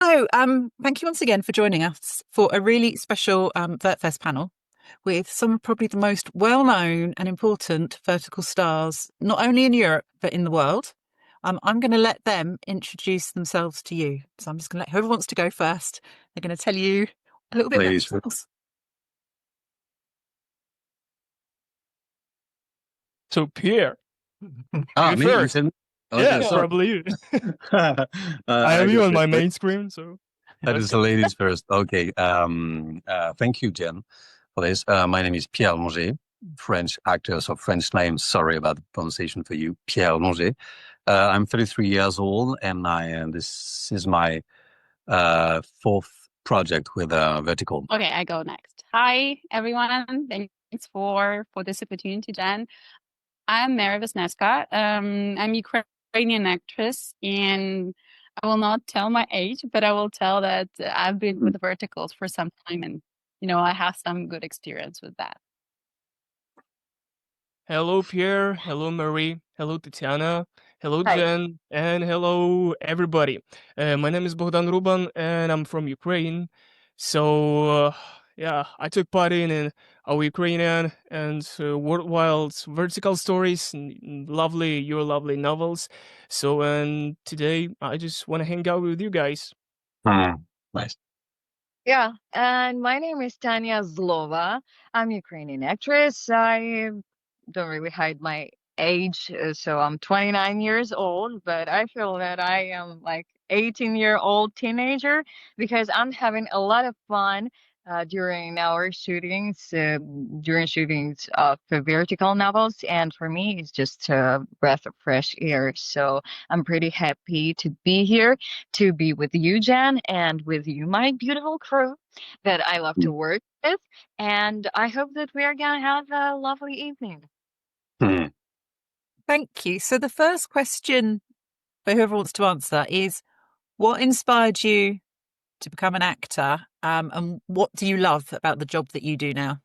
Oh, thank you once again for joining us for a really special VertFest panel with some of probably the most well-known and important vertical stars, not only in Europe, but in the world. I'm going to let them introduce themselves to you. So I'm just going to let whoever wants to go first. They're going to tell you a little bit about Ladies, themselves. So Pierre, you me, you first. said. Yeah, Okay, sorry. probably you. I I have you just on my said, main screen, so that let's is the go. ladies first. Okay. Thank you, Jen, for this. My name is Pierre Longer, French actor, so French name. Sorry about the pronunciation for you, Pierre Longer. I'm 33 years old, and this is my fourth project with Vertical. Okay, I go next. Hi, everyone. Thanks for this opportunity, Jen. I'm Mary Vysnevska. I'm Ukrainian actress, and I will not tell my age, but I will tell that I've been with verticals for some time, and I have some good experience with that. Hello, Pierre. Hello, Marie. Hello, Tatiana. Hello, Hi. Jen. And hello, everybody. My name is Bogdan Ruban, and I'm from Ukraine. So, yeah, I took part in our Ukrainian and worldwide vertical stories, and your lovely novels. So, and today I just want to hang out with you guys. Nice. Yeah, and my name is Tetania Zlova. I'm Ukrainian actress. I don't really hide my age, so I'm 29 years old, but I feel that I am like 18-year-old teenager because I'm having a lot of fun during our shootings, during shootings of vertical novels, and for me, it's just a breath of fresh air. So I'm pretty happy to be here, to be with you, Jan, and with you, my beautiful crew that I love to work with. And I hope that we are going to have a lovely evening. Thank you. So the first question for whoever wants to answer is, what inspired you to become an actor, and what do you love about the job that you do now?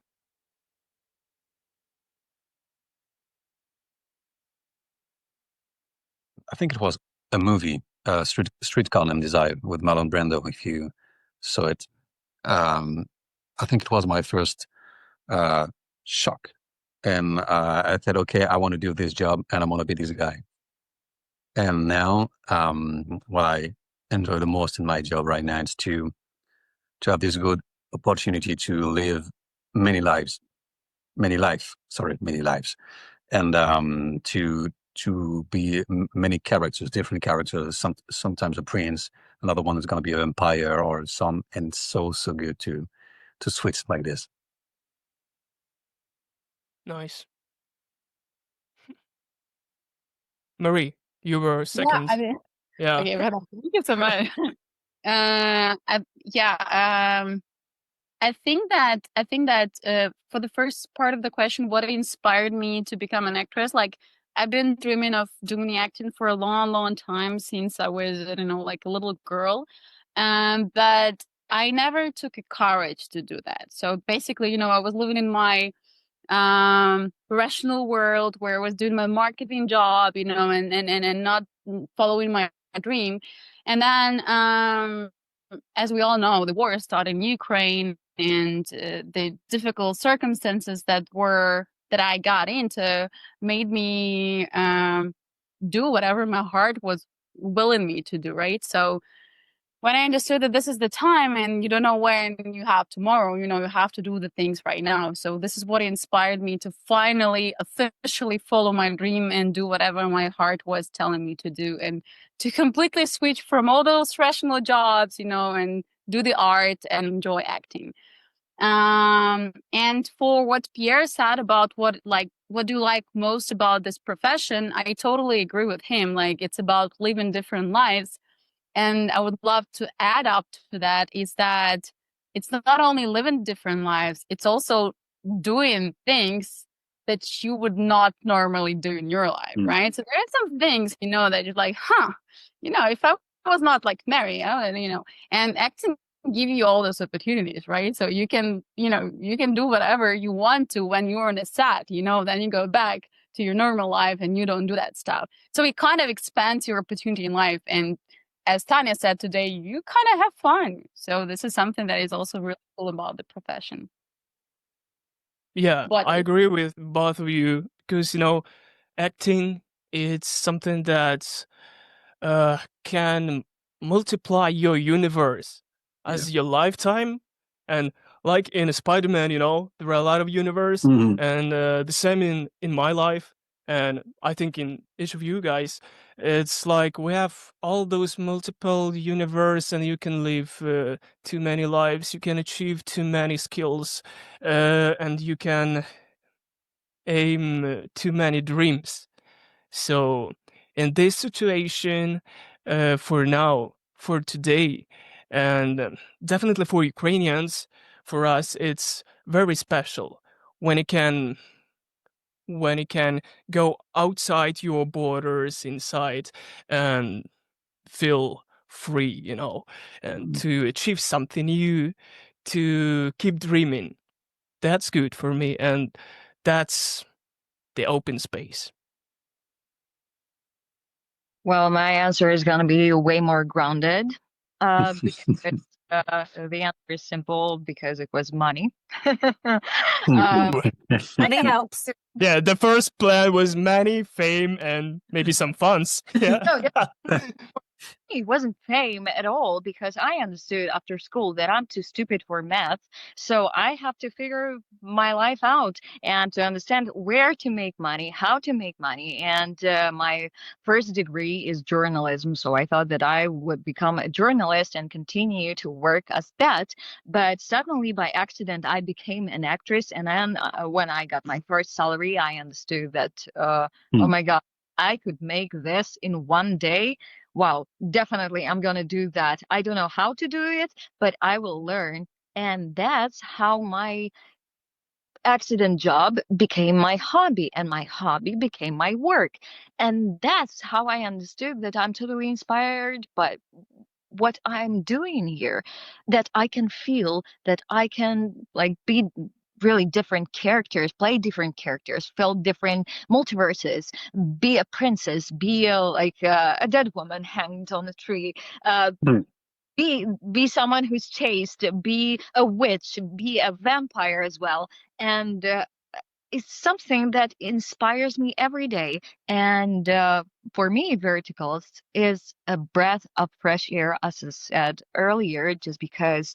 I think it was a movie, Streetcar Named Desire with Marlon Brando, if you saw it. I think it was my first shock. And I said, okay, I want to do this job and I want to be this guy. And now what I enjoy the most in my job right now is to have this good opportunity to live many lives. And to be many characters, different characters. Sometimes a prince, another one is going to be an empire or some, and so good to switch like this. Nice. Marie, you were second. Yeah. Okay, right on. Thank you so much. I think that for the first part of the question, what inspired me to become an actress, like I've been dreaming of doing the acting for a long, long time since I was, I don't know, like a little girl. But I never took a courage to do that. So basically, I was living in my rational world where I was doing my marketing job, and not following my dream. And then, as we all know, the war started in Ukraine, and the difficult circumstances that I got into made me do whatever my heart was willing me to do, right? So when I understood that this is the time and you don't know when you have tomorrow, you have to do the things right now. So this is what inspired me to finally officially follow my dream and do whatever my heart was telling me to do, and to completely switch from all those rational jobs, and do the art and enjoy acting. And for what Pierre said about what do you like most about this profession, I totally agree with him. Like, it's about living different lives. And I would love to add up to that is that it's not only living different lives, it's also doing things that you would not normally do in your life, right? So there are some things, that you're like, if I was not like Mary, and acting give you all those opportunities, right? So you can do whatever you want to when you're on a set, then you go back to your normal life and you don't do that stuff. So it kind of expands your opportunity in life. And as Tanya said today, you kind of have fun. So this is something that is also really cool about the profession. Yeah, But I agree with both of you because, acting, it's something that can multiply your universe as your lifetime. And like in Spider-Man, there are a lot of universe, Mhm. and the same in my life, and I think in each of you guys, it's like we have all those multiple universe, and you can live too many lives, you can achieve too many skills, and you can aim too many dreams. So in this situation, for now, for today, and definitely for Ukrainians, for us, it's very special when it can go outside your borders, inside, and feel free, and to achieve something new, to keep dreaming. That's good for me, and that's the open space. Well, my answer is going to be way more grounded. Because the answer is simple because it was money. Mhm. Money helps. Yeah, the first plan was money, fame, and maybe some funds. Yeah. No, it wasn't fame at all because I understood after school that I'm too stupid for math. So I have to figure my life out and to understand where to make money, how to make money. And my first degree is journalism. So I thought that I would become a journalist and continue to work as that. But suddenly by accident, I became an actress. And then when I got my first salary, I understood that, oh my God, I could make this in one day. Wow, definitely I'm gonna do that. I don't know how to do it, but I will learn. And that's how my accident job became my hobby, and my hobby became my work. And that's how I understood that I'm totally inspired by what I'm doing here, that I can feel, that I can like be really different characters, play different characters, feel different multiverses, be a princess, be a dead woman hanged on a tree, uh, be someone who's chased, be a witch, be a vampire as well. And it's something that inspires me every day. And for me, Verticals is a breath of fresh air, as I said earlier, just because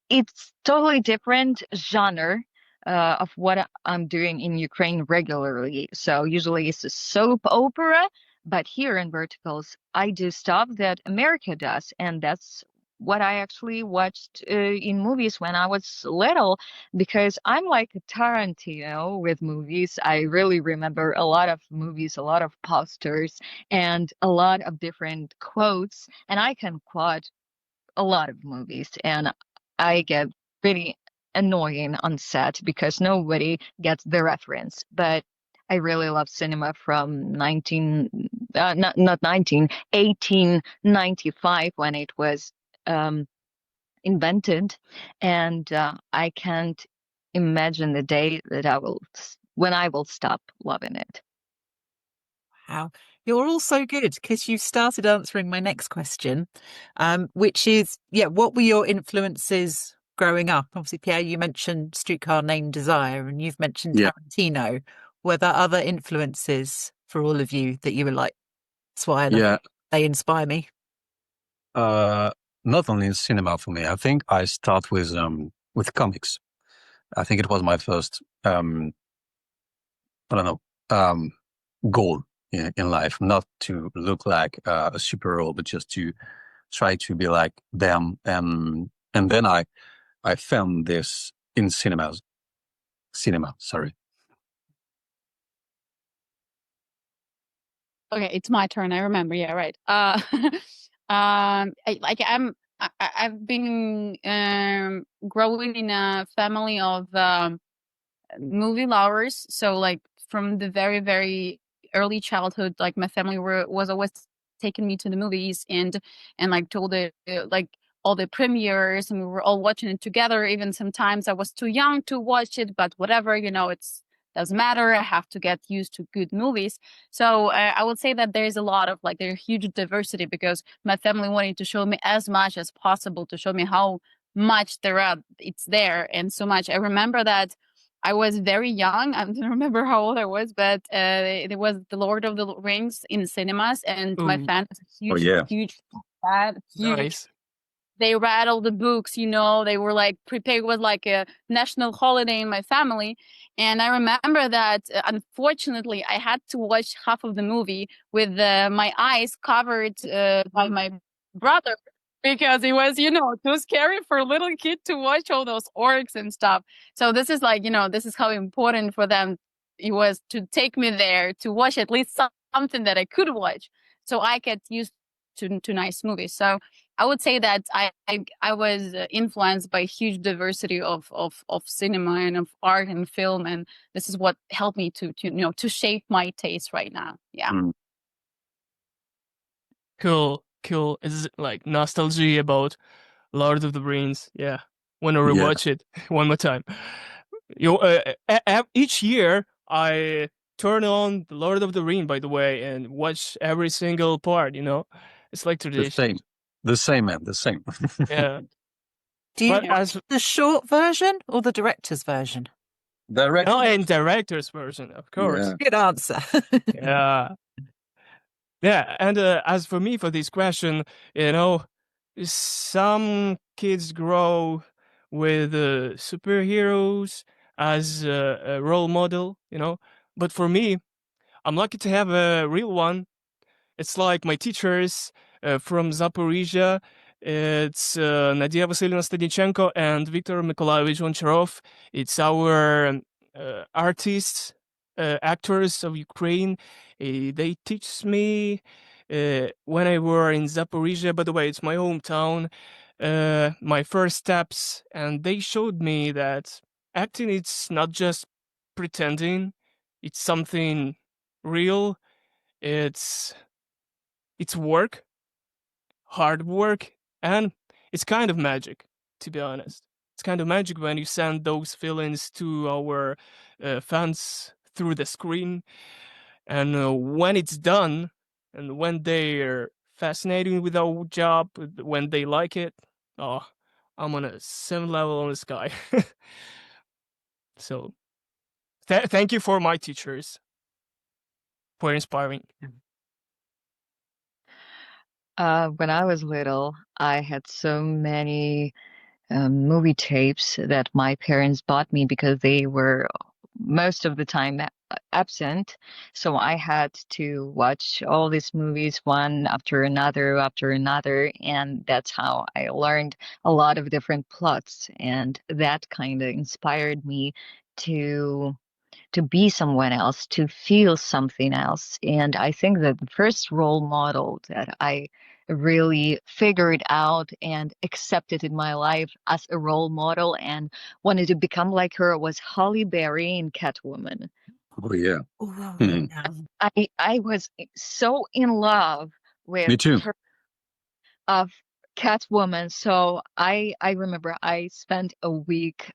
it's totally different genre of what I'm doing in Ukraine regularly. So usually it's a soap opera, but here in Verticals, I do stuff that America does, and that's what I actually watched in movies when I was little, because I'm like a Tarantino with movies. I really remember a lot of movies, a lot of posters, and a lot of different quotes, and I can quote a lot of movies, and I get pretty annoying on set because nobody gets the reference. But I really love cinema from 1895 when it was invented, and I can't imagine the day that when I will stop loving it. Wow. You're all so good because you started answering my next question, which is, what were your influences growing up? Obviously, Pierre, you mentioned Streetcar Named Desire, and you've mentioned Yeah. Tarantino. Were there other influences for all of you that you were like, that's why Yeah. they inspire me? Not only in cinema for me. I think I start with comics. I think it was my first I don't know goal in life, not to look like a superhero, but just to try to be like them. And then I found this in cinema. Sorry. okay, it's my turn. I remember. Yeah, right. I've been growing in a family of movie lovers. So like from the very, very early childhood, like my family was always taking me to the movies and like told the like all the premieres, and we were all watching it together. Even sometimes I was too young to watch it, but whatever, it's doesn't matter. I have to get used to good movies. So I would say that there's a lot of like there's huge diversity because my family wanted to show me as much as possible to show me how much it's there and so much. I remember that I was very young. I don't remember how old I was, but it was The Lord of the Rings in cinemas, and my Ooh, fan was a Oh yeah. huge fan, huge. nice. They read all the books, you know, they were like prepared. It was like a national holiday in my family. And I remember that unfortunately I had to watch half of the movie with my eyes covered by my brother because it was, you know, too scary for a little kid to watch all those orcs and stuff. So this is like, you know, this is how important for them it was to take me there to watch at least something that I could watch so I get used to nice movies. So I would say that I was influenced by huge diversity of cinema and of art and film, and this is what helped me to you know to shape my taste right now. Yeah. Mm. Cool. It's like nostalgia about Lord of the Rings. Yeah. Want to Yeah. rewatch it one more time. Each year I turn on the Lord of the Ring, by the way, and watch every single part. You know, it's like The tradition. same. The same, man. The same. Yeah. Do you But watch as the short version or the director's version? Direct. no, and director's version, of course. Yeah. Good answer. Yeah. Yeah, and as for me, for this question, you know, some kids grow with superheroes as a role model, you know, but for me, I'm lucky to have a real one. It's like my teachers from Zaporizhia. It's Nadia Vasilyevna Stadnichenko and Viktor Mykolaievich Goncharov. It's our artists, actors of Ukraine. They teach me when I were in Zaporizhia. By the way, it's my hometown. My first steps, and they showed me that acting it's not just pretending. It's something real. It's work, hard work, and it's kind of magic, to be honest. It's kind of magic when you send those feelings to our fans through the screen. And when it's done, and when they're fascinating with our job, when they like it, oh, I'm on a 7 level on the sky. So, thank you for my teachers for inspiring. When I was little, I had so many movie tapes that my parents bought me because they were most of the time absent. So I had to watch all these movies one after another. And that's how I learned a lot of different plots. And that kind of inspired me to be someone else, to feel something else. And I think that the first role model that I really figured out and accepted in my life as a role model and wanted to become like her was Holly Berry in Catwoman. Oh yeah. Oh, Mhm. yeah. I was so in love with Me too. her of Catwoman. So I remember I spent a week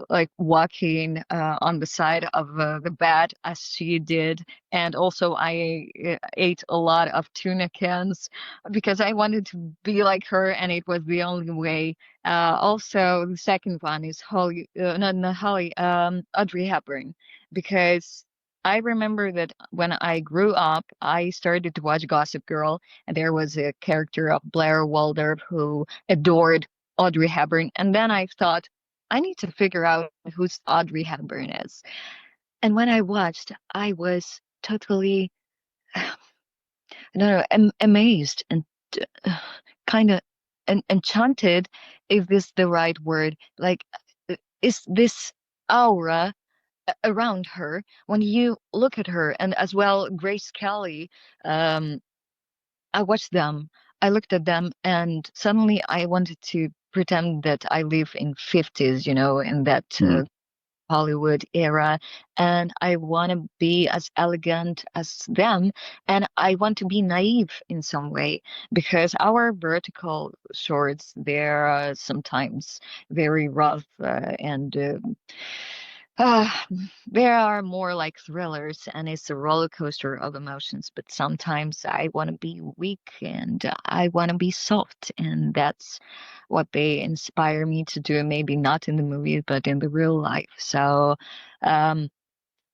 like walking on the side of the bed as she did, and also I ate a lot of tuna cans because I wanted to be like her, and it was the only way. Also, the second one is Holly, not Holly, Audrey Hepburn, because I remember that when I grew up, I started to watch Gossip Girl, and there was a character of Blair Waldorf who adored Audrey Hepburn. And then I thought, I need to figure out who Audrey Hepburn is. And when I watched, I was totally, I don't know, amazed and kind of enchanted, if this the right word. Like, is this aura around her when you look at her, and as well Grace Kelly. I watched them, I looked at them, and suddenly I wanted to pretend that I live in 50s, you know, in that Mhm. Hollywood era, and I want to be as elegant as them, and I want to be naive in some way, because our vertical shorts, they're sometimes very rough and Uh, there are more like thrillers, and it's a roller coaster of emotions. But sometimes I want to be weak and I want to be soft, and that's what they inspire me to do. Maybe not in the movies, but in the real life. So, um,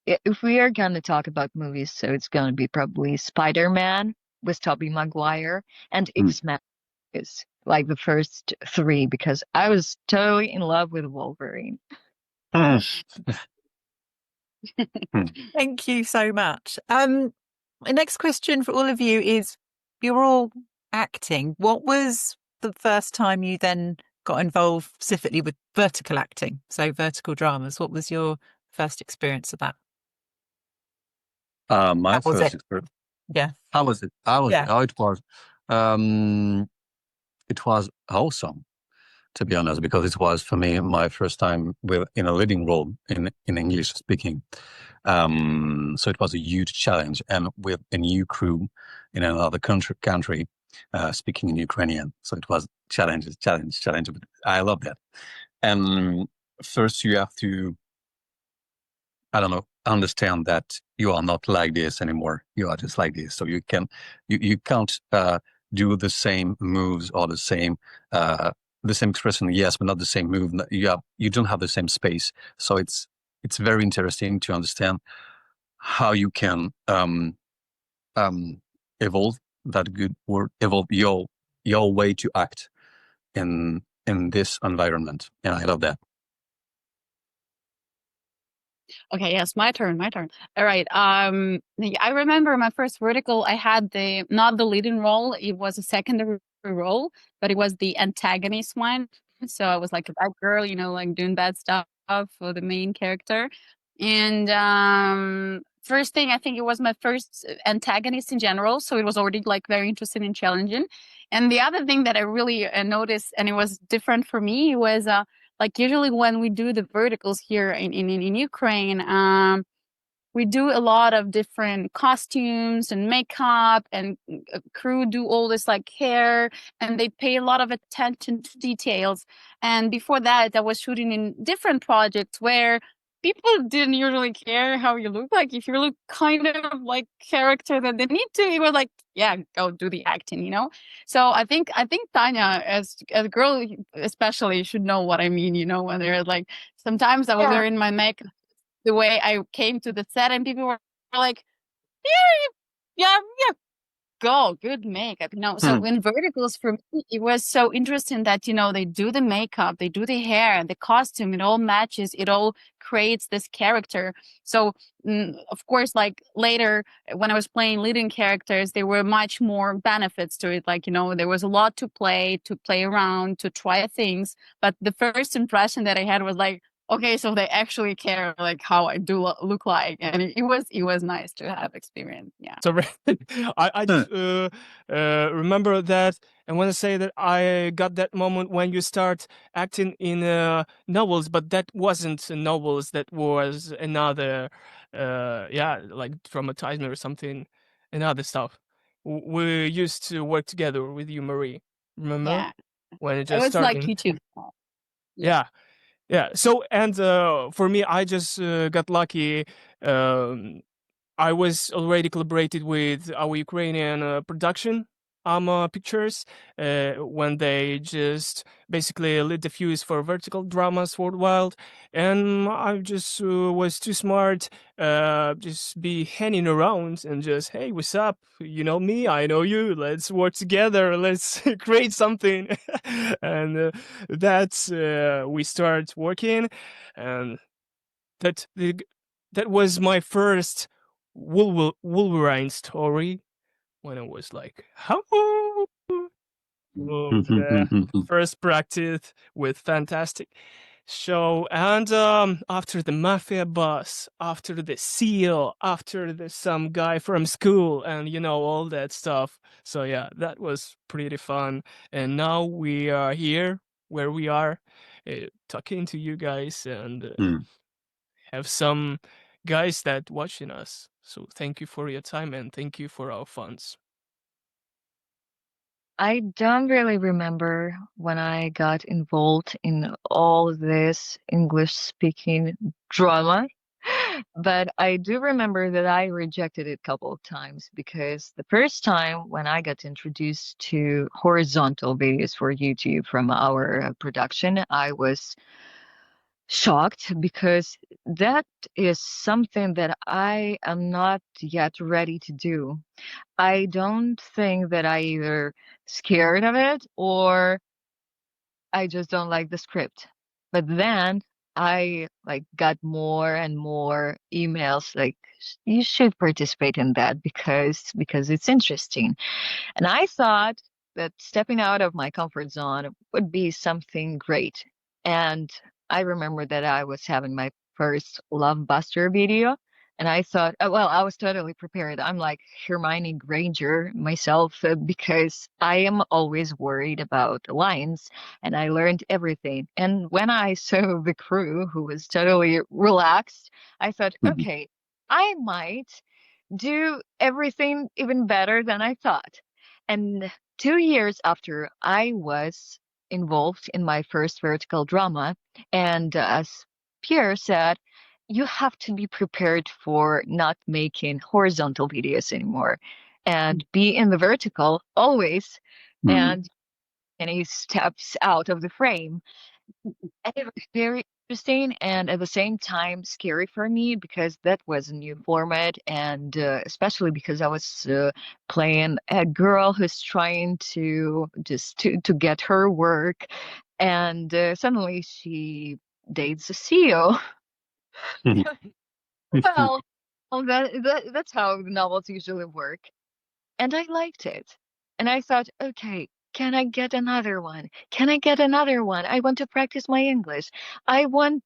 if we are going to talk about movies, so it's going to be probably Spider-Man with Tobey Maguire and Mm. X-Men is like the first three because I was totally in love with Wolverine. Thank you so much. The next question for all of you is, you're all acting. What was the first time you then got involved specifically with vertical acting, so vertical dramas? What was your first experience of that? My How was first it? experience. Yeah. How was it? How was Yeah. it? How it was? It was awesome, to be honest, because it was for me my first time in a leading role in English speaking. So it was a huge challenge, and with a new crew in another country speaking in Ukrainian. So it was challenge. But I love that. And first, you have to, I don't know, understand that you are not like this anymore. You are just like this. So you can't do the same moves or the same expression, yes, but not the same move. You don't have the same space. So it's very interesting to understand how you can evolve that good word, evolve your way to act in this environment. And I love that. Okay, yes, my turn. All right. I remember my first vertical. I had not the leading role. It was a secondary role, but it was the antagonist one. So I was like a bad girl, like doing bad stuff for the main character. And first thing, I think it was my first antagonist in general. So it was already like very interesting and challenging. And the other thing that I really noticed, and it was different for me, was like usually when we do the verticals here in Ukraine, we do a lot of different costumes and makeup, and crew do all this like hair, and they pay a lot of attention to details. And before that, I was shooting in different projects where people didn't usually care how you look. Like if you look kind of like character that they need to, it was like, yeah, go do the acting. So I think Tanya, as a girl especially, should know what I mean. When they're like, sometimes I was Yeah. wearing my makeup the way I came to the set, and people were like, yeah, go, good makeup. So in verticals, for me, it was so interesting that they do the makeup, they do the hair, the costume, it all matches, it all creates this character. So of course, like later when I was playing leading characters, there were much more benefits to it. Like there was a lot to play around, to try things. But the first impression that I had was like, okay, so they actually care like how I do look like, and it was nice to have experience. Yeah. So I just remember that, and want to say that I got that moment when you start acting in novels, but that wasn't novels. That was another, like dramatizing or something, another stuff. We used to work together with you, Marie. Remember Yeah. when it It just was like started? you too. Yeah. Yeah. So, and for me, I just got lucky. I was already collaborated with our Ukrainian production pictures when they just basically lit the fuse for vertical dramas worldwide, and I just was too smart, just be hanging around and just, hey, what's up? You know me, I know you. Let's work together. Let's create something, and that's we start working, and that that was my first Wolverine story when I was like, how? Oh, yeah. First practice with fantastic show, and after the mafia boss, after the seal, after the some guy from school, and all that stuff. So yeah, that was pretty fun. And now we are here where we are, talking to you guys, and have some guys that watching us. So thank you for your time, and thank you for our funds. I don't really remember when I got involved in all this English speaking drama, but I do remember that I rejected it a couple of times because the first time when I got introduced to horizontal videos for YouTube from our production, I was shocked because that is something that I am not yet ready to do. I don't think that I either scared of it or I just don't like the script. But then I like got more and more emails like you should participate in that because it's interesting. And I thought that stepping out of my comfort zone would be something great. And I remember that I was having my first Love Buster video. And I thought, well, I was totally prepared. I'm like Hermione Granger myself because I am always worried about the lines and I learned everything. And when I saw the crew who was totally relaxed, I thought, Mhm. okay, I might do everything even better than I thought. And 2 years after I was involved in my first vertical drama, and as Pierre said, you have to be prepared for not making horizontal videos anymore and be in the vertical always. Mm. And he steps out of the frame. And it was very interesting and at the same time scary for me because that was a new format and especially because I was playing a girl who's trying to just to get her work and suddenly she dates a CEO. Well, that's how novels usually work. And I liked it. And I thought, okay, can I get another one? Can I get another one? I want to practice my English. I want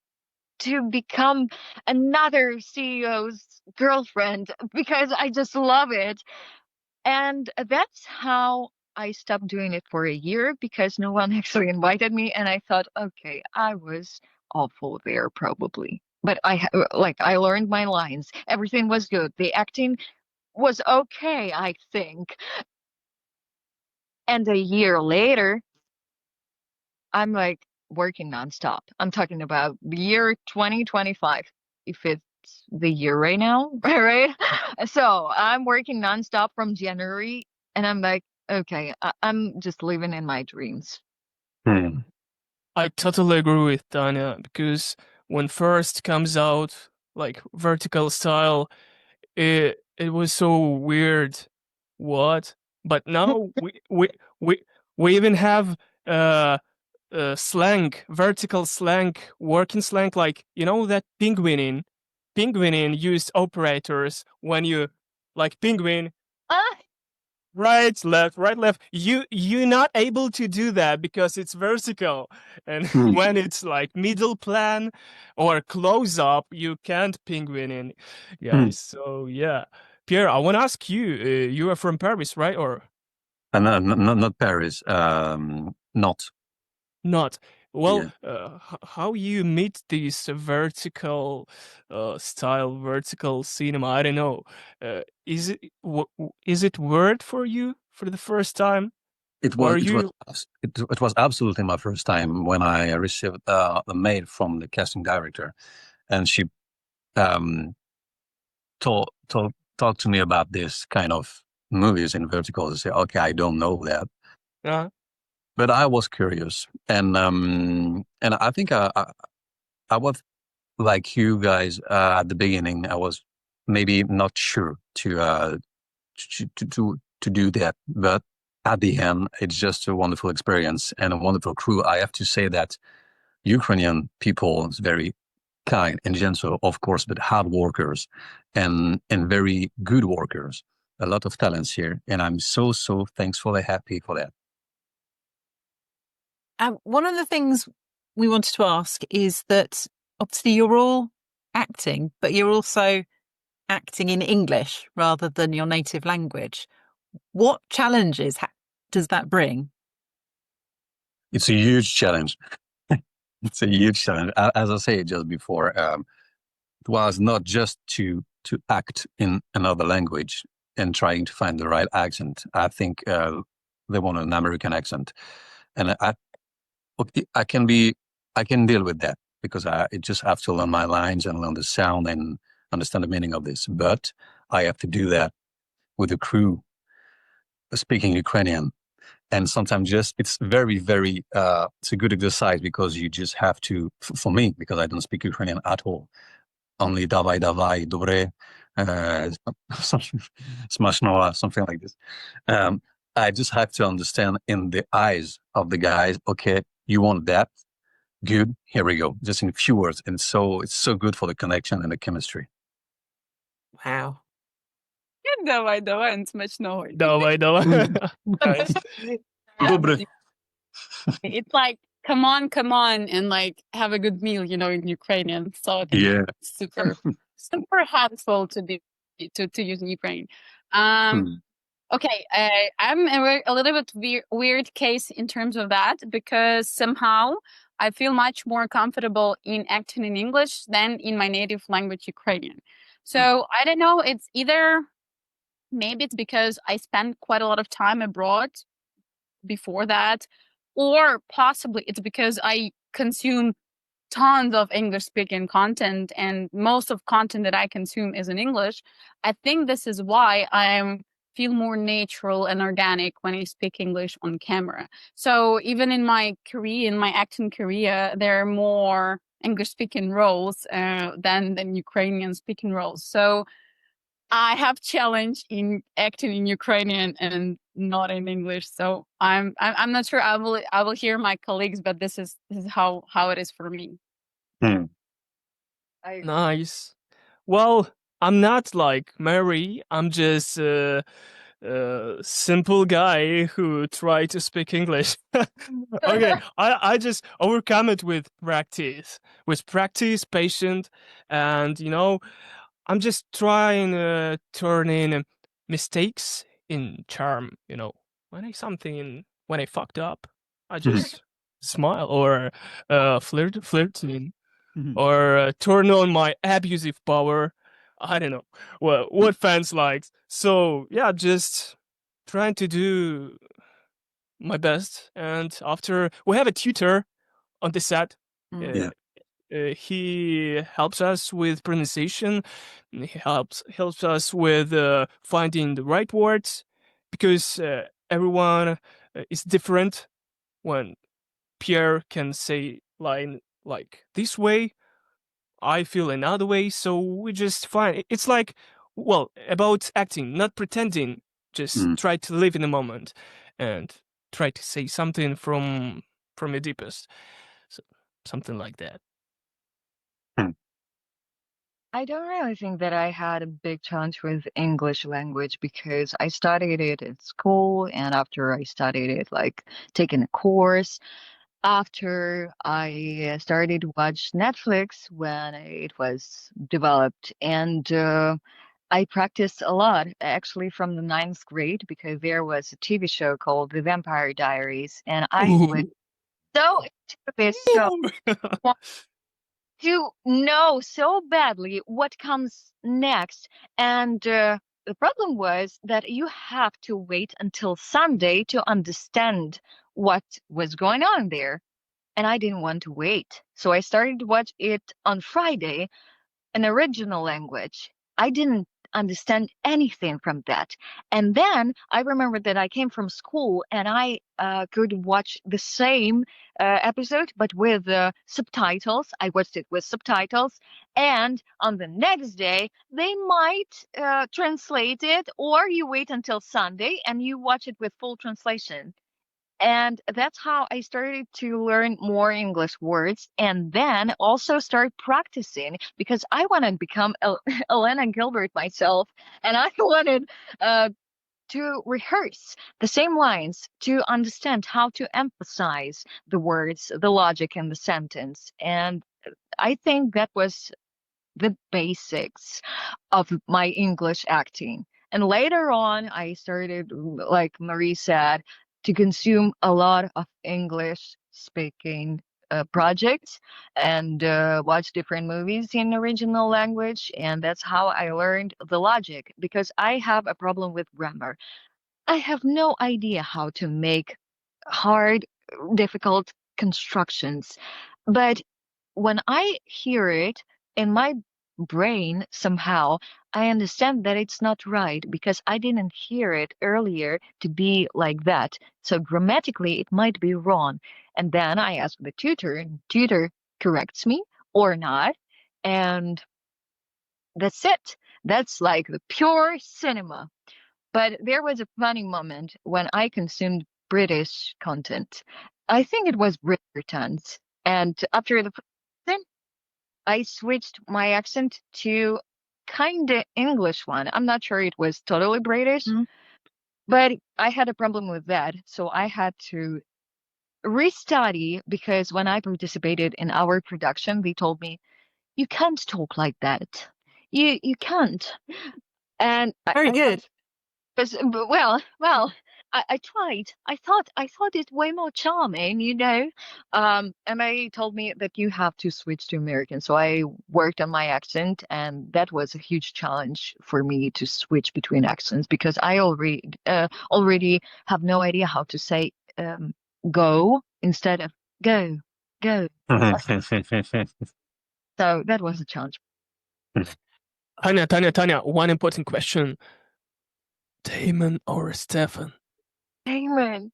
to become another CEO's girlfriend because I just love it. And that's how I stopped doing it for a year because no one actually invited me. And I thought, okay, I was awful there probably. But I learned my lines. Everything was good. The acting was okay, I think. And a year later, I'm like working nonstop. I'm talking about the year 2025, if it's the year right now, right? So I'm working nonstop from January, and I'm like, okay, I'm just living in my dreams. Mm. I totally agree with Tanya because when first comes out like vertical style, it was so weird. What? But now we even have uh slang, vertical slang, working slang, like you know that penguining used operators when you like penguin Ah, right left, you're not able to do that because it's vertical, and Mm. when it's like middle plan or close up you can't penguin in, Mm. guys. So yeah, Pierre, I want to ask you, you are from Paris, right? Or And not Paris. Not. not? Well, Yeah. how you meet this vertical style, vertical cinema? I don't know. Is it word for you for the first time, It was or it was you? it was absolutely my first time when I received a mail from the casting director, and she um told talked to me about this kind of movies in vertical. I say, okay, I don't know that, Uh, but I was curious, and I think I was like you guys at the beginning. I was maybe not sure to do that, but at the end, it's just a wonderful experience and a wonderful crew. I have to say that Ukrainian people is very kind and gentle, of course, but hard workers and very good workers. A lot of talents here, and I'm so thankful and happy for that. One of the things we wanted to ask is that obviously you're all acting, but you're also acting in English rather than your native language. What challenges does that bring? It's a huge challenge. It's a huge challenge. As I said just before, it was not just to act in another language and trying to find the right accent. I think they want an American accent, and I can deal with that because I just have to learn my lines and learn the sound and understand the meaning of this. But I have to do that with the crew speaking Ukrainian. And sometimes it's very, very, it's a good exercise because you just have to, for me, because I don't speak Ukrainian at all, only davai, davai, dobre, something, smashnoa, something like this. I just have to understand in the eyes of the guys, okay, you want that? Good, here we go. Just in a few words. And so it's so good for the connection and the chemistry. Wow. Давай, давай, and смачного. Давай. Nice. Dobre. It's like, come on, and like have a good meal, in Ukrainian. So I think Yeah. it's super, super helpful to use in Ukraine. Okay, I'm a little bit weird case in terms of that because somehow I feel much more comfortable in acting in English than in my native language, Ukrainian. So I don't know. It's either maybe it's because I spent quite a lot of time abroad before that, or possibly it's because I consume tons of English speaking content and most of content that I consume is in English. I think this is why I feel more natural and organic when I speak English on camera. So even in my career, in my acting career, there are more English speaking roles than Ukrainian speaking roles. So I have challenge in acting in Ukrainian and not in English. So I'm not sure I will hear my colleagues, but this is how it is for me. Nice. Well, I'm not like Mary. I'm just a simple guy who try to speak English. Okay, I just overcome it with practice, patient, and I'm just trying to turn in mistakes in charm. When I fucked up, I just smile or flirting or turn on my abusive power. I don't know what fans like. So yeah, just trying to do my best. And after we have a tutor on the set. Yeah. He helps us with pronunciation. He helps us with finding the right words because everyone is different. When Pierre can say line like this way, I feel another way. So we just find it's like about acting, not pretending. Just try to live in the moment and try to say something from your deepest. So, something like that. I don't really think that I had a big challenge with English language because I studied it in school, and after I studied it, like taking a course, after I started to watch Netflix when it was developed, and I practiced a lot actually from the ninth grade because there was a TV show called The Vampire Diaries, and I was so into this show to know so badly what comes next. And the problem was that you have to wait until Sunday to understand what was going on there. And I didn't want to wait. So I started to watch it on Friday an original language. I didn't understand anything from that. And then I remember that I came from school and I could watch the same episode, but with subtitles. I watched it with subtitles. And on the next day, they might translate it, or you wait until Sunday and you watch it with full translation. And that's how I started to learn more English words and then also start practicing because I want to become Elena Gilbert myself. And I wanted to rehearse the same lines to understand how to emphasize the words, the logic in the sentence. And I think that was the basics of my English acting. And later on, I started, like Marie said, to consume a lot of English speaking projects and watch different movies in original language. And that's how I learned the logic because I have a problem with grammar. I have no idea how to make hard, difficult constructions. But when I hear it in my brain, somehow, I understand that it's not right because I didn't hear it earlier to be like that. So grammatically, it might be wrong. And then I ask the tutor, and tutor corrects me or not. And that's it. That's like the pure cinema. But there was a funny moment when I consumed British content. I think it was Bridgerton's. And after the season, I switched my accent to kind of English one. I'm not sure it was totally British, but I had a problem with that. So I had to restudy because when I participated in our production, they told me, you can't talk like that. You can't. And Very I good. but I tried. I thought it way more charming, you know. And they told me that you have to switch to American. So I worked on my accent, and that was a huge challenge for me to switch between accents because I already have no idea how to say go instead of go, go. So that was a challenge. Tanya, one important question. Damon or Stefan? Damon.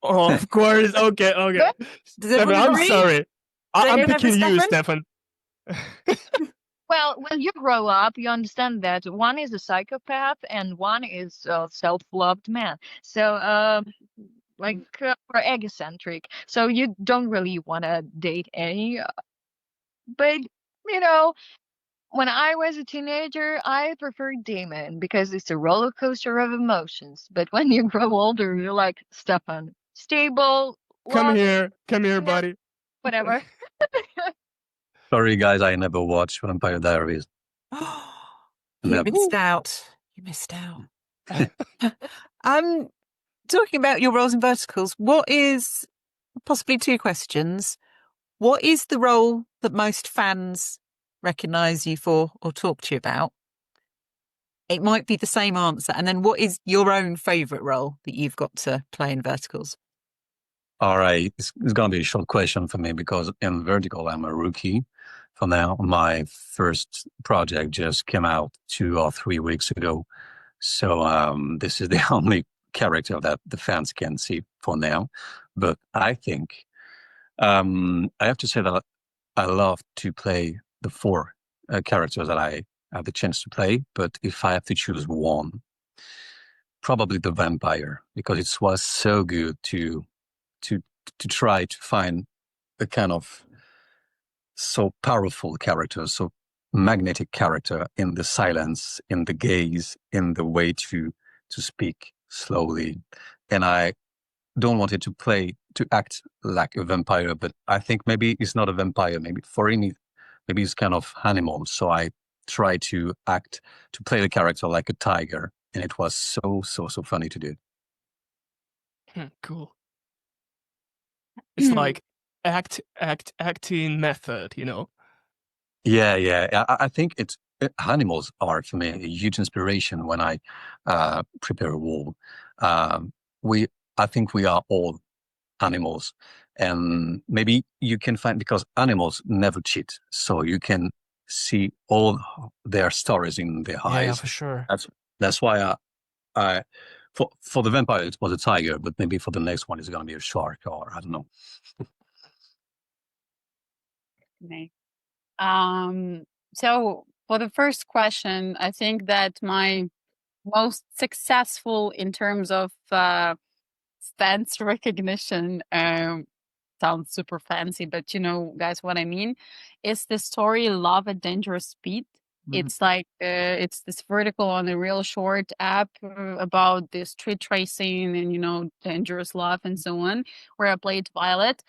Oh, of course. Okay. Does Stefan, everyone I'm agree? sorry. I'm anyone have a picking you, Stefan? Stefan. Well, when you grow up, you understand that one is a psychopath and one is a self-loved man. So, or egocentric. So you don't really want to date any. But you know, when I was a teenager, I preferred Damon because it's a roller coaster of emotions. But when you grow older, you're like Stefan, stable, Come love, here, buddy. whatever. Sorry, guys, I never watched Vampire Diaries. You missed out. You missed out. Talking about your roles in verticals, what is, possibly two questions, what is the role that most fans recognise you for or talk to you about? It might be the same answer. And then what is your own favourite role that you've got to play in verticals? All right, it's going to be a short question for me because in Vertical, I'm a rookie for now. My first project just came out 2 or 3 weeks ago. So this is the only character that the fans can see for now. But I think I have to say that I love to play the 4 characters that I have the chance to play. But if I have to choose one, probably the vampire, because it was so good to try to find a kind of so powerful character, so magnetic character in the silence, in the gaze, in the way to speak slowly. And I don't want it to act like a vampire, but I think maybe it's not a vampire. Maybe for me, maybe it's kind of animal. So I try to play the character like a tiger. And it was so funny to do. Cool. It's like acting method, you know? Yeah. I think animals are for me a huge inspiration when I prepare a wall. I think we are all animals, and maybe you can find, because animals never cheat, so you can see all their stories in their eyes. Yeah, for sure. That's why I for the vampire it was a tiger, but maybe for the next one it's going to be a shark, or I don't know. So for the first question, I think that my most successful in terms of fans recognition, sounds super fancy, but you know, guys, what I mean is the story Love at Dangerous Speed. It's like it's this vertical on a real short app about the street racing and, you know, dangerous love and so on, where I played Violet.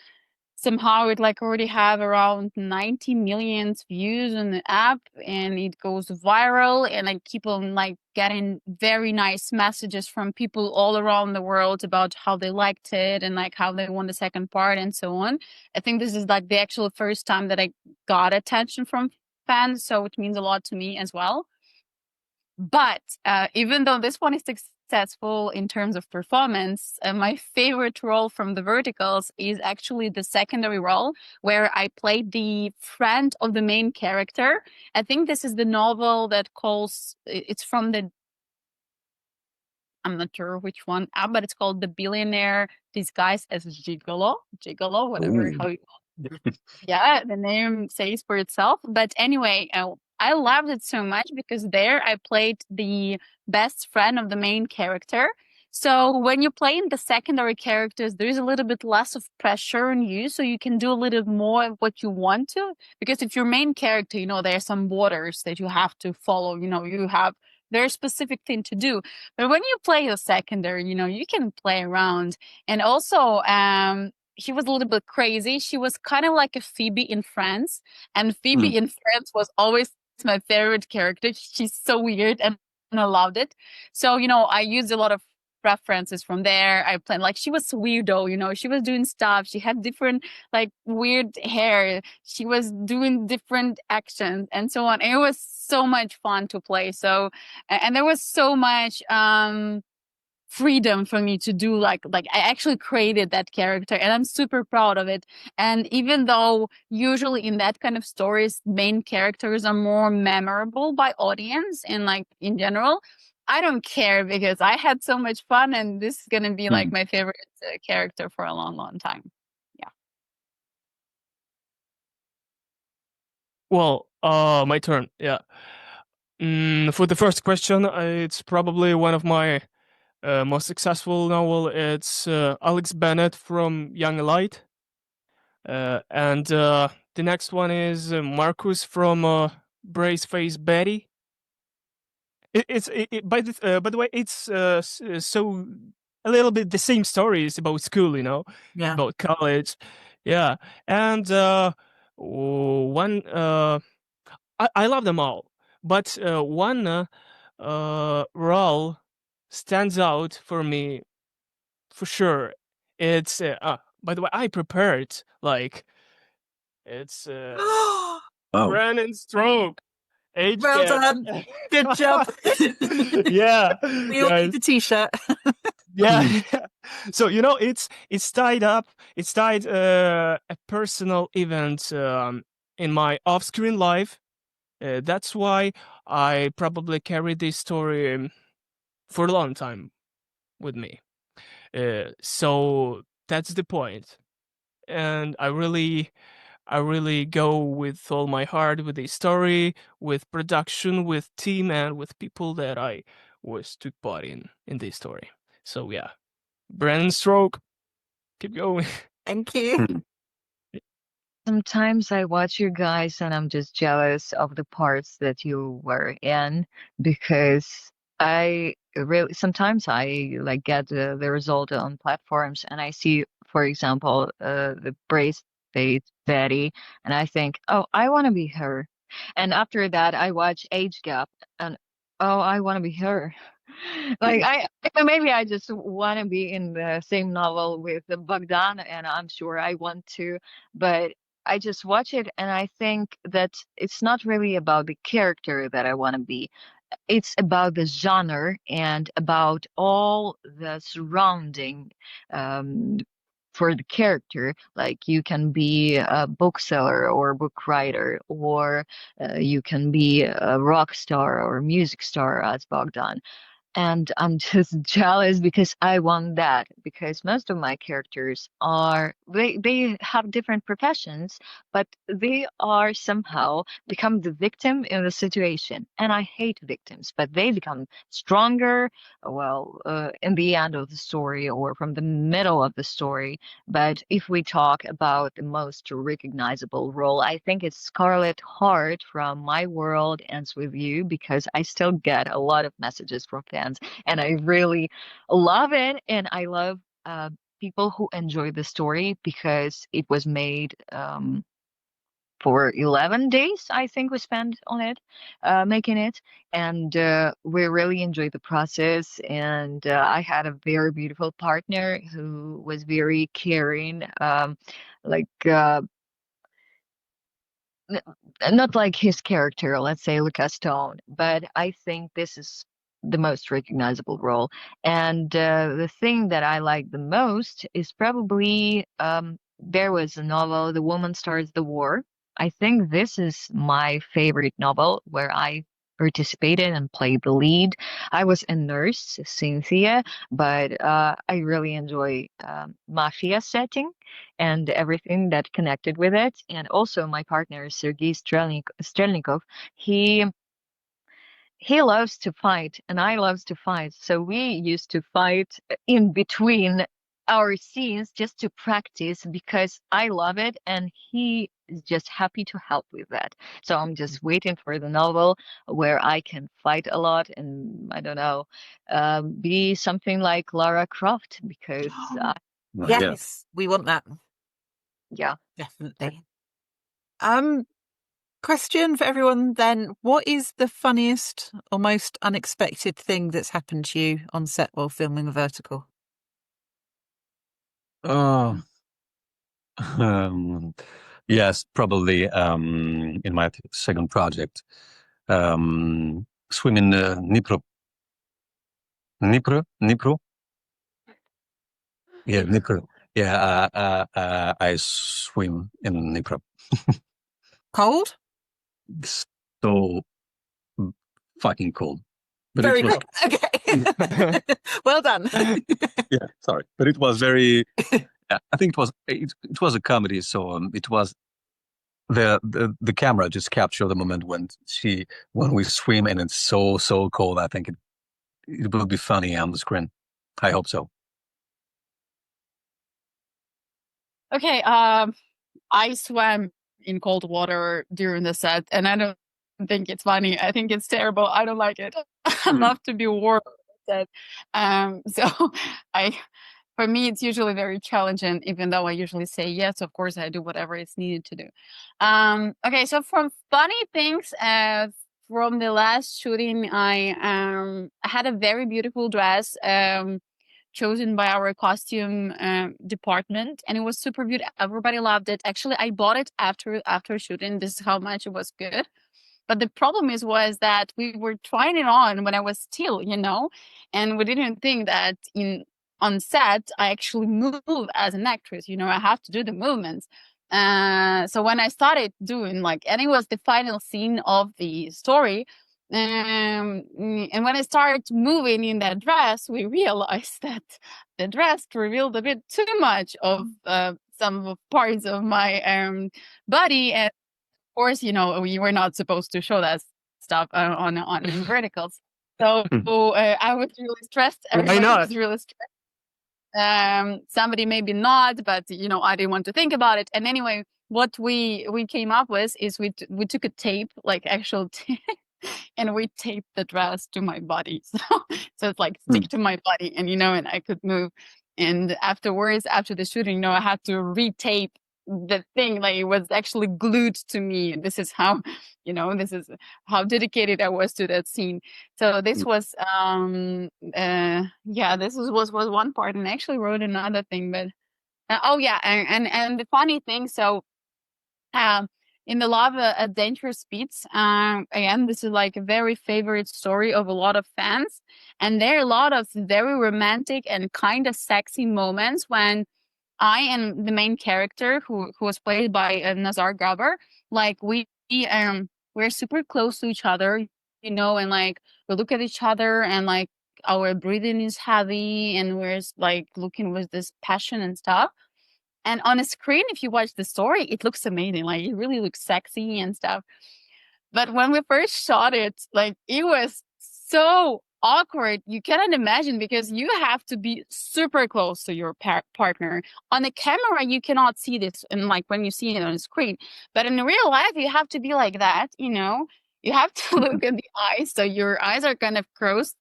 Somehow it like already have around 90 million views on the app, and it goes viral, and I keep on like getting very nice messages from people all around the world about how they liked it and like how they want the second part and so on. I think this is like the actual first time that I got attention from fans, so it means a lot to me as well. But even though this one is successful in terms of performance, my favorite role from the verticals is actually the secondary role where I played the friend of the main character. I think this is the novel that calls, it's from the, I'm not sure which one, but it's called The Billionaire Disguised as Gigolo, whatever. Ooh. How you, yeah, the name says for itself. But anyway, I loved it so much because there I played the best friend of the main character. So when you play in the secondary characters, there is a little bit less of pressure on you, so you can do a little more of what you want to. Because if your main character, there are some borders that you have to follow. You have very specific thing to do. But when you play a secondary, you can play around. And also, she was a little bit crazy. She was kind of like a Phoebe in Friends, and Phoebe in Friends was always my favorite character. She's so weird, and I loved it. So, I used a lot of references from there. I planned, like, she was weirdo, she was doing stuff. She had different, like, weird hair. She was doing different actions and so on. And it was so much fun to play. So, and there was so much, freedom for me to do like I actually created that character, and I'm super proud of it. And even though usually in that kind of stories main characters are more memorable by audience and like in general, I don't care because I had so much fun, and this is gonna be like my favorite character for a long time. Yeah. Well, my turn. Yeah. For the first question, it's probably one of my most successful novel. It's Alex Bennett from Young Light, and the next one is Marcus from Brace Face Betty. By the way, it's so a little bit the same stories about school, Yeah. about college, yeah, and one I love them all, but one role stands out for me for sure. It's by the way, I prepared like it's Oh, Brandon Stroke. Age Well gap. done. Good job. Yeah, We all guys. need the t-shirt. Yeah. So it's tied up. It's tied a personal event in my off-screen life. That's why I probably carry this story for a long time with me. So that's the point. And I really go with all my heart with the story, with production, with team, and with people that I was took part in this story. So yeah, Brandon Stroke, keep going. Thank you. Sometimes I watch you guys and I'm just jealous of the parts that you were in because I really sometimes I like get the result on platforms and I see, for example, the brace face Betty, and I think, oh, I want to be her. And after that, I watch Age Gap and oh, I want to be her. Like maybe I just want to be in the same novel with Bogdan, and I'm sure I want to, but I just watch it and I think that it's not really about the character that I want to be. It's about the genre and about all the surrounding um, for the character. Like you can be a bookseller or book writer, or you can be a rock star or music star as Bogdan. And I'm just jealous because I want that, because most of my characters are they have different professions, but they are somehow become the victim in the situation. And I hate victims, but they become stronger, well, in the end of the story or from the middle of the story. But if we talk about the most recognizable role, I think it's Scarlet Heart from My World Ends With You, because I still get a lot of messages from fans and I really love it. And I love people who enjoy the story because it was made for 11 days, I think we spent on it, making it. And we really enjoyed the process. And I had a very beautiful partner who was very caring, like, not like his character, let's say Lucas Stone, but I think this is the most recognizable role. And the thing that I like the most is probably there was a novel, The Woman Starts the War. I think this is my favorite novel where I participated and played the lead. I was a nurse, Cynthia, but I really enjoy mafia setting and everything that connected with it. And also my partner, Sergei Strelnikov, he loves to fight and I loves to fight. So we used to fight in between our scenes just to practice because I love it and he is just happy to help with that. So I'm just waiting for the novel where I can fight a lot and I don't know, be something like Lara Croft because Yeah. Yes, we want that. yeah. Definitely. Question for everyone then. What is the funniest or most unexpected thing that's happened to you on set while filming a vertical? Yes, probably in my second project, swim in Dnipro. Dnipro? Yeah, Dnipro. Yeah, I swim in Dnipro. Cold? So fucking cold. But Very it was, cold. Okay. Well done. yeah, sorry. But it was very, yeah, I think it was a comedy. So it was the camera just captured the moment when we swim and it's so cold. I think it will be funny on the screen. I hope so. Okay, I swam in cold water during the set, and I don't think it's funny. I think it's terrible. I don't like it. I love to be warm. So for me, it's usually very challenging, even though I usually say yes, of course, I do whatever is needed to do. Okay, so from funny things, from the last shooting, I had a very beautiful dress chosen by our costume department, and it was super beautiful. Everybody loved it. Actually, I bought it after shooting. This is how much it was good. But the problem was that we were trying it on when I was still, and we didn't think that on set I actually move as an actress. I have to do the movements. So when I started doing and it was the final scene of the story. And when I started moving in that dress, we realized that the dress revealed a bit too much of some parts of my body, and of course, we were not supposed to show that stuff on in verticals. So I was really stressed. Everybody was really stressed. Somebody maybe not, but I didn't want to think about it. And anyway, what we came up with is we took a tape, like actual tape, and we taped the dress to my body. So it's stick to my body, and and I could move. And afterwards, after the shooting, I had to retape the thing, it was actually glued to me. This is how this is how dedicated I was to that scene. So this was this was one part, and I actually wrote another thing, but and the funny thing, so in the lava at Dangerous Speeds, again, this is a very favorite story of a lot of fans, and there are a lot of very romantic and kind of sexy moments when I and the main character, who was played by Nazar Gaber, we're super close to each other, and we look at each other, and our breathing is heavy, and we're looking with this passion and stuff. And on a screen, if you watch the story, it looks amazing. It really looks sexy and stuff. But when we first shot it, it was so awkward. You cannot imagine, because you have to be super close to your partner. On the camera, you cannot see this, and when you see it on the screen. But in real life, you have to be like that. You have to look at the eyes, so your eyes are kind of crossed.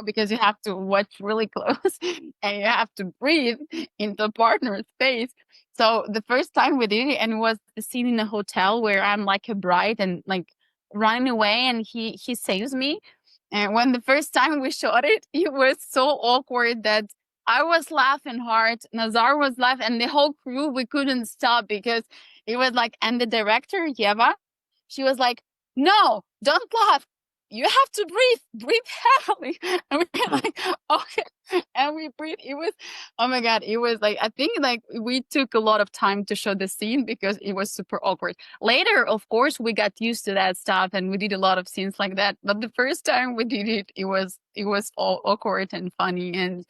Because you have to watch really close and you have to breathe into partner's face. So the first time we did it, and it was the scene in a hotel where I'm like a bride and running away, and he saves me. And when the first time we shot it, it was so awkward that I was laughing hard, Nazar was laughing, and the whole crew, we couldn't stop, because it was and the director, Yeva, she was like, "No, don't laugh. you have to breathe heavily. And we're like, okay. And we breathe. It was, oh my God, it was like, I think like we took a lot of time to show the scene because it was super awkward. Later, of course, we got used to that stuff and we did a lot of scenes like that. But the first time we did it, it was all awkward and funny and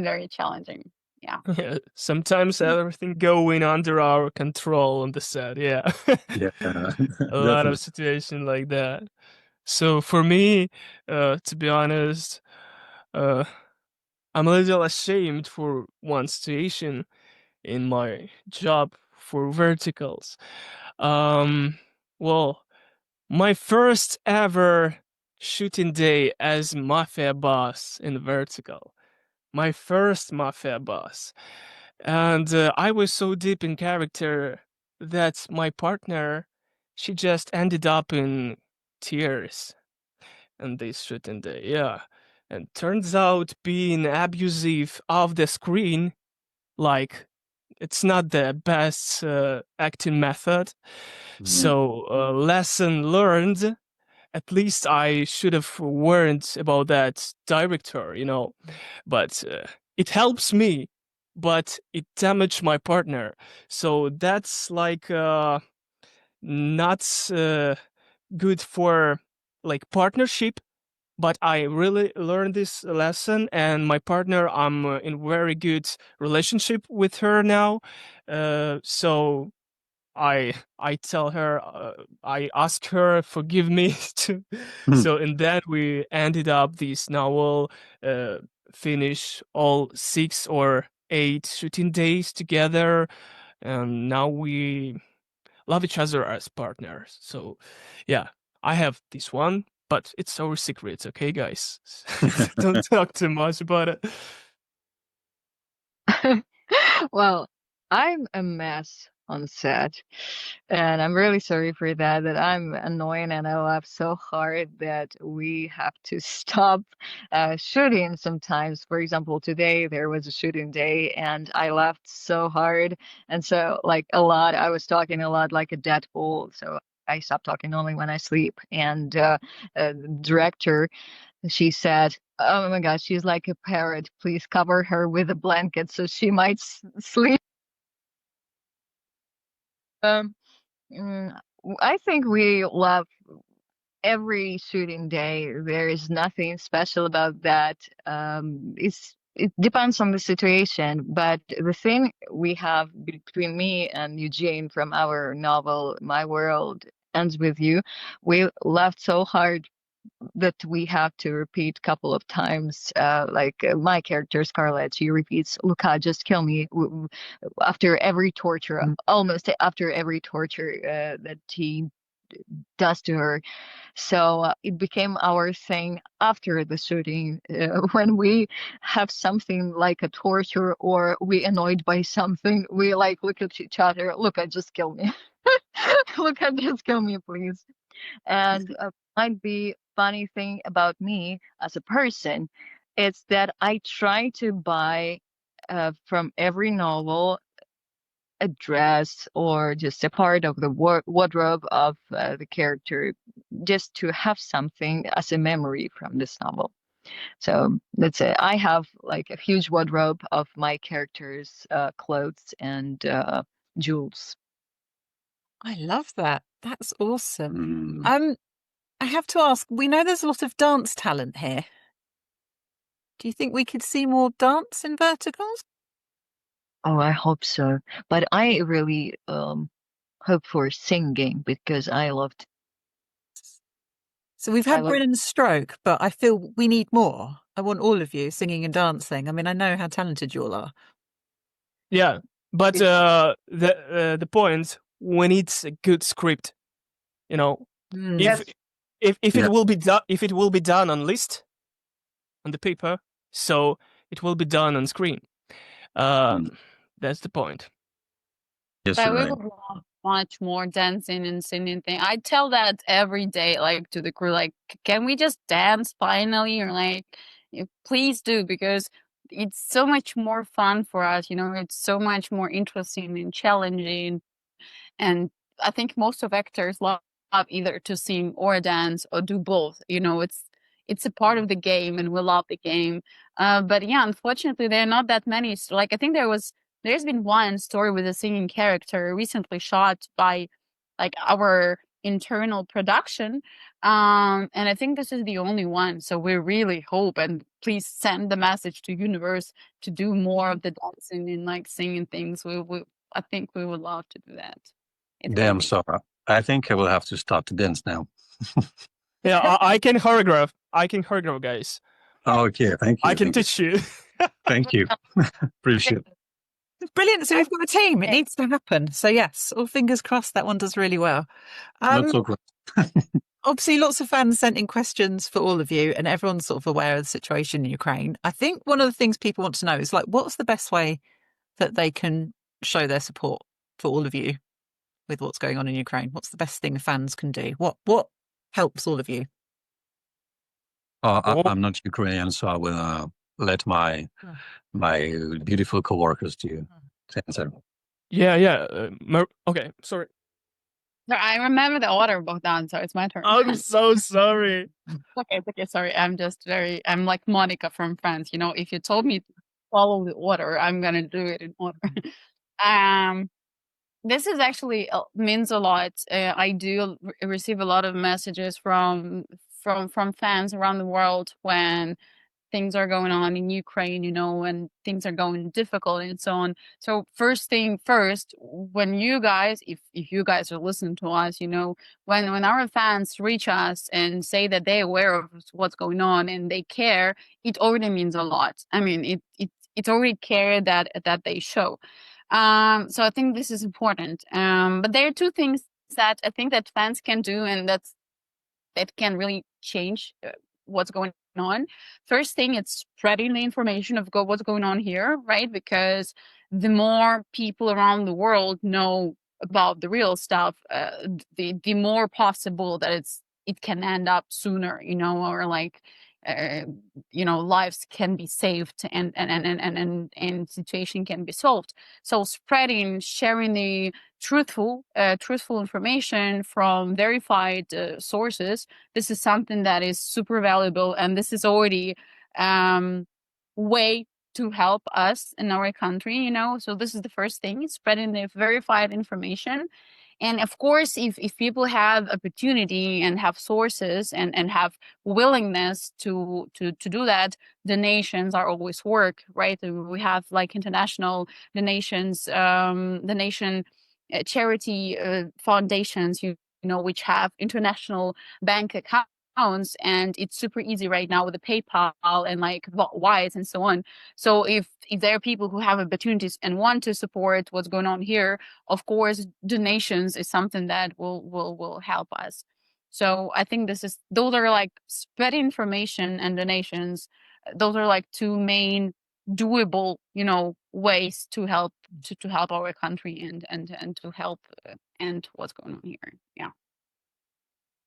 very challenging. Yeah. Yeah, sometimes everything going under our control on the set. Yeah. Yeah, A lot definitely. of situation like that. So for me, to be honest, uh, I'm a little ashamed for one situation in my job for verticals. Well, my first ever shooting day as mafia boss in vertical. My first mafia boss. And I was so deep in character that my partner, she just ended up in tears and this shooting day. Yeah. And turns out being abusive off the screen, like, it's not the best acting method. So, lesson learned. At least I should have warned about that director, but it helps me, but it damaged my partner. So that's like not good for like partnership. But I really learned this lesson, and my partner, I'm in very good relationship with her now. So I tell her, I ask her forgive me too. So and then we ended up this novel, finish all 6 or 8 shooting days together, and now we love each other as partners. So yeah, I have this one, but it's our secret, okay, guys? Don't talk too much about it. Well, I'm a mess on set, and I'm really sorry for that. That I'm annoying and I laugh so hard that we have to stop shooting sometimes. For example, today there was a shooting day, and I laughed so hard, and so like a lot. I was talking a lot like a Deadpool, so I stopped talking only when I sleep. And the director, she said, "Oh my God, she's like a parrot. Please cover her with a blanket so she might sleep." Um, mm, I think we love every shooting day. There is nothing special about that. It depends on the situation, but the thing we have between me and Eugene from our novel My World Ends With You, we laughed so hard that we have to repeat a couple of times. My character Scarlett, she repeats, "Luca, just kill me," after every torture, almost after every torture that he does to her. So it became our thing after the shooting. When we have something like a torture or we annoyed by something, we like look at each other. "Luca, just kill me." "Luca, just kill me, please." And might be funny thing about me as a person, it's that I try to buy from every novel a dress or just a part of the wardrobe of the character, just to have something as a memory from this novel. So that's it. I have like a huge wardrobe of my characters' clothes and jewels. I love that. That's awesome. Mm. I have to ask, we know there's a lot of dance talent here. Do you think we could see more dance in verticals? Oh, I hope so. But I really hope for singing because I loved. So we've I had love. Brennan's stroke, but I feel we need more. I want all of you singing and dancing. I mean, I know how talented you all are. Yeah, but the point, we need a good script. You know, if Yes. if Yeah. it will be if it will be done on list on the paper, so it will be done on screen. That's the point. Yes, But you're we right. would love much more dancing and singing thing. I tell that every day, like to the crew, like, can we just dance finally? Or like, please do, because it's so much more fun for us. It's so much more interesting and challenging. And I think most of actors love either to sing or dance or do both. You know, it's a part of the game, and we love the game. But yeah, unfortunately, there are not that many. Like I think there's been one story with a singing character recently shot by like our internal production, and I think this is the only one. So we really hope, and please send the message to universe to do more of the dancing and like singing things. I think we would love to do that. Damn, Sarah. I think I will have to start to dance now. Yeah, I can choreograph. I can choreograph, guys. Okay, thank you. I can thank you. teach you. Thank you. Appreciate it. Brilliant. So we've got a team. It needs to happen. So yes, all fingers crossed that one does really well. Not so great. Obviously, lots of fans sent in questions for all of you, and everyone's sort of aware of the situation in Ukraine. I think one of the things people want to know is like, what's the best way that they can show their support for all of you with what's going on in Ukraine? What's the best thing fans can do? What helps all of you? I'm not Ukrainian, so I will let my beautiful co-workers to answer. Yeah. Okay, sorry. No, I remember the order, Bogdan, so it's my turn. I'm so sorry. It's okay, sorry. I'm like Monica from France. You know, if you told me to follow the order, I'm gonna do it in order. This is actually means a lot. I do receive a lot of messages from fans around the world when things are going on in Ukraine, you know, and things are going difficult and so on. So first thing first, when you guys, if you guys are listening to us, you know, when our fans reach us and say that they're aware of what's going on and they care, it already means a lot. I mean, it's already care that they show. So I think this is important. But there are two things that I think that fans can do, and that can really change what's going on. First thing, it's spreading the information of what's going on here, right? Because the more people around the world know about the real stuff, the more possible that it can end up sooner, you know, or like you know, lives can be saved and situation can be solved. So spreading, sharing the truthful information from verified sources, this is something that is super valuable, and this is already way to help us in our country, you know. So this is the first thing, spreading the verified information. And of course, if people have opportunity and have sources and have willingness to do that, donations are always work, right? We have like international donations, donation charity foundations, you know, which have international bank accounts, and it's super easy right now with the PayPal and like Wise and so on. So if there are people who have opportunities and want to support what's going on here, of course, donations is something that will help us. So I think those are like spread information and donations. Those are like two main doable, you know, ways to help to help our country and to help end what's going on here. Yeah.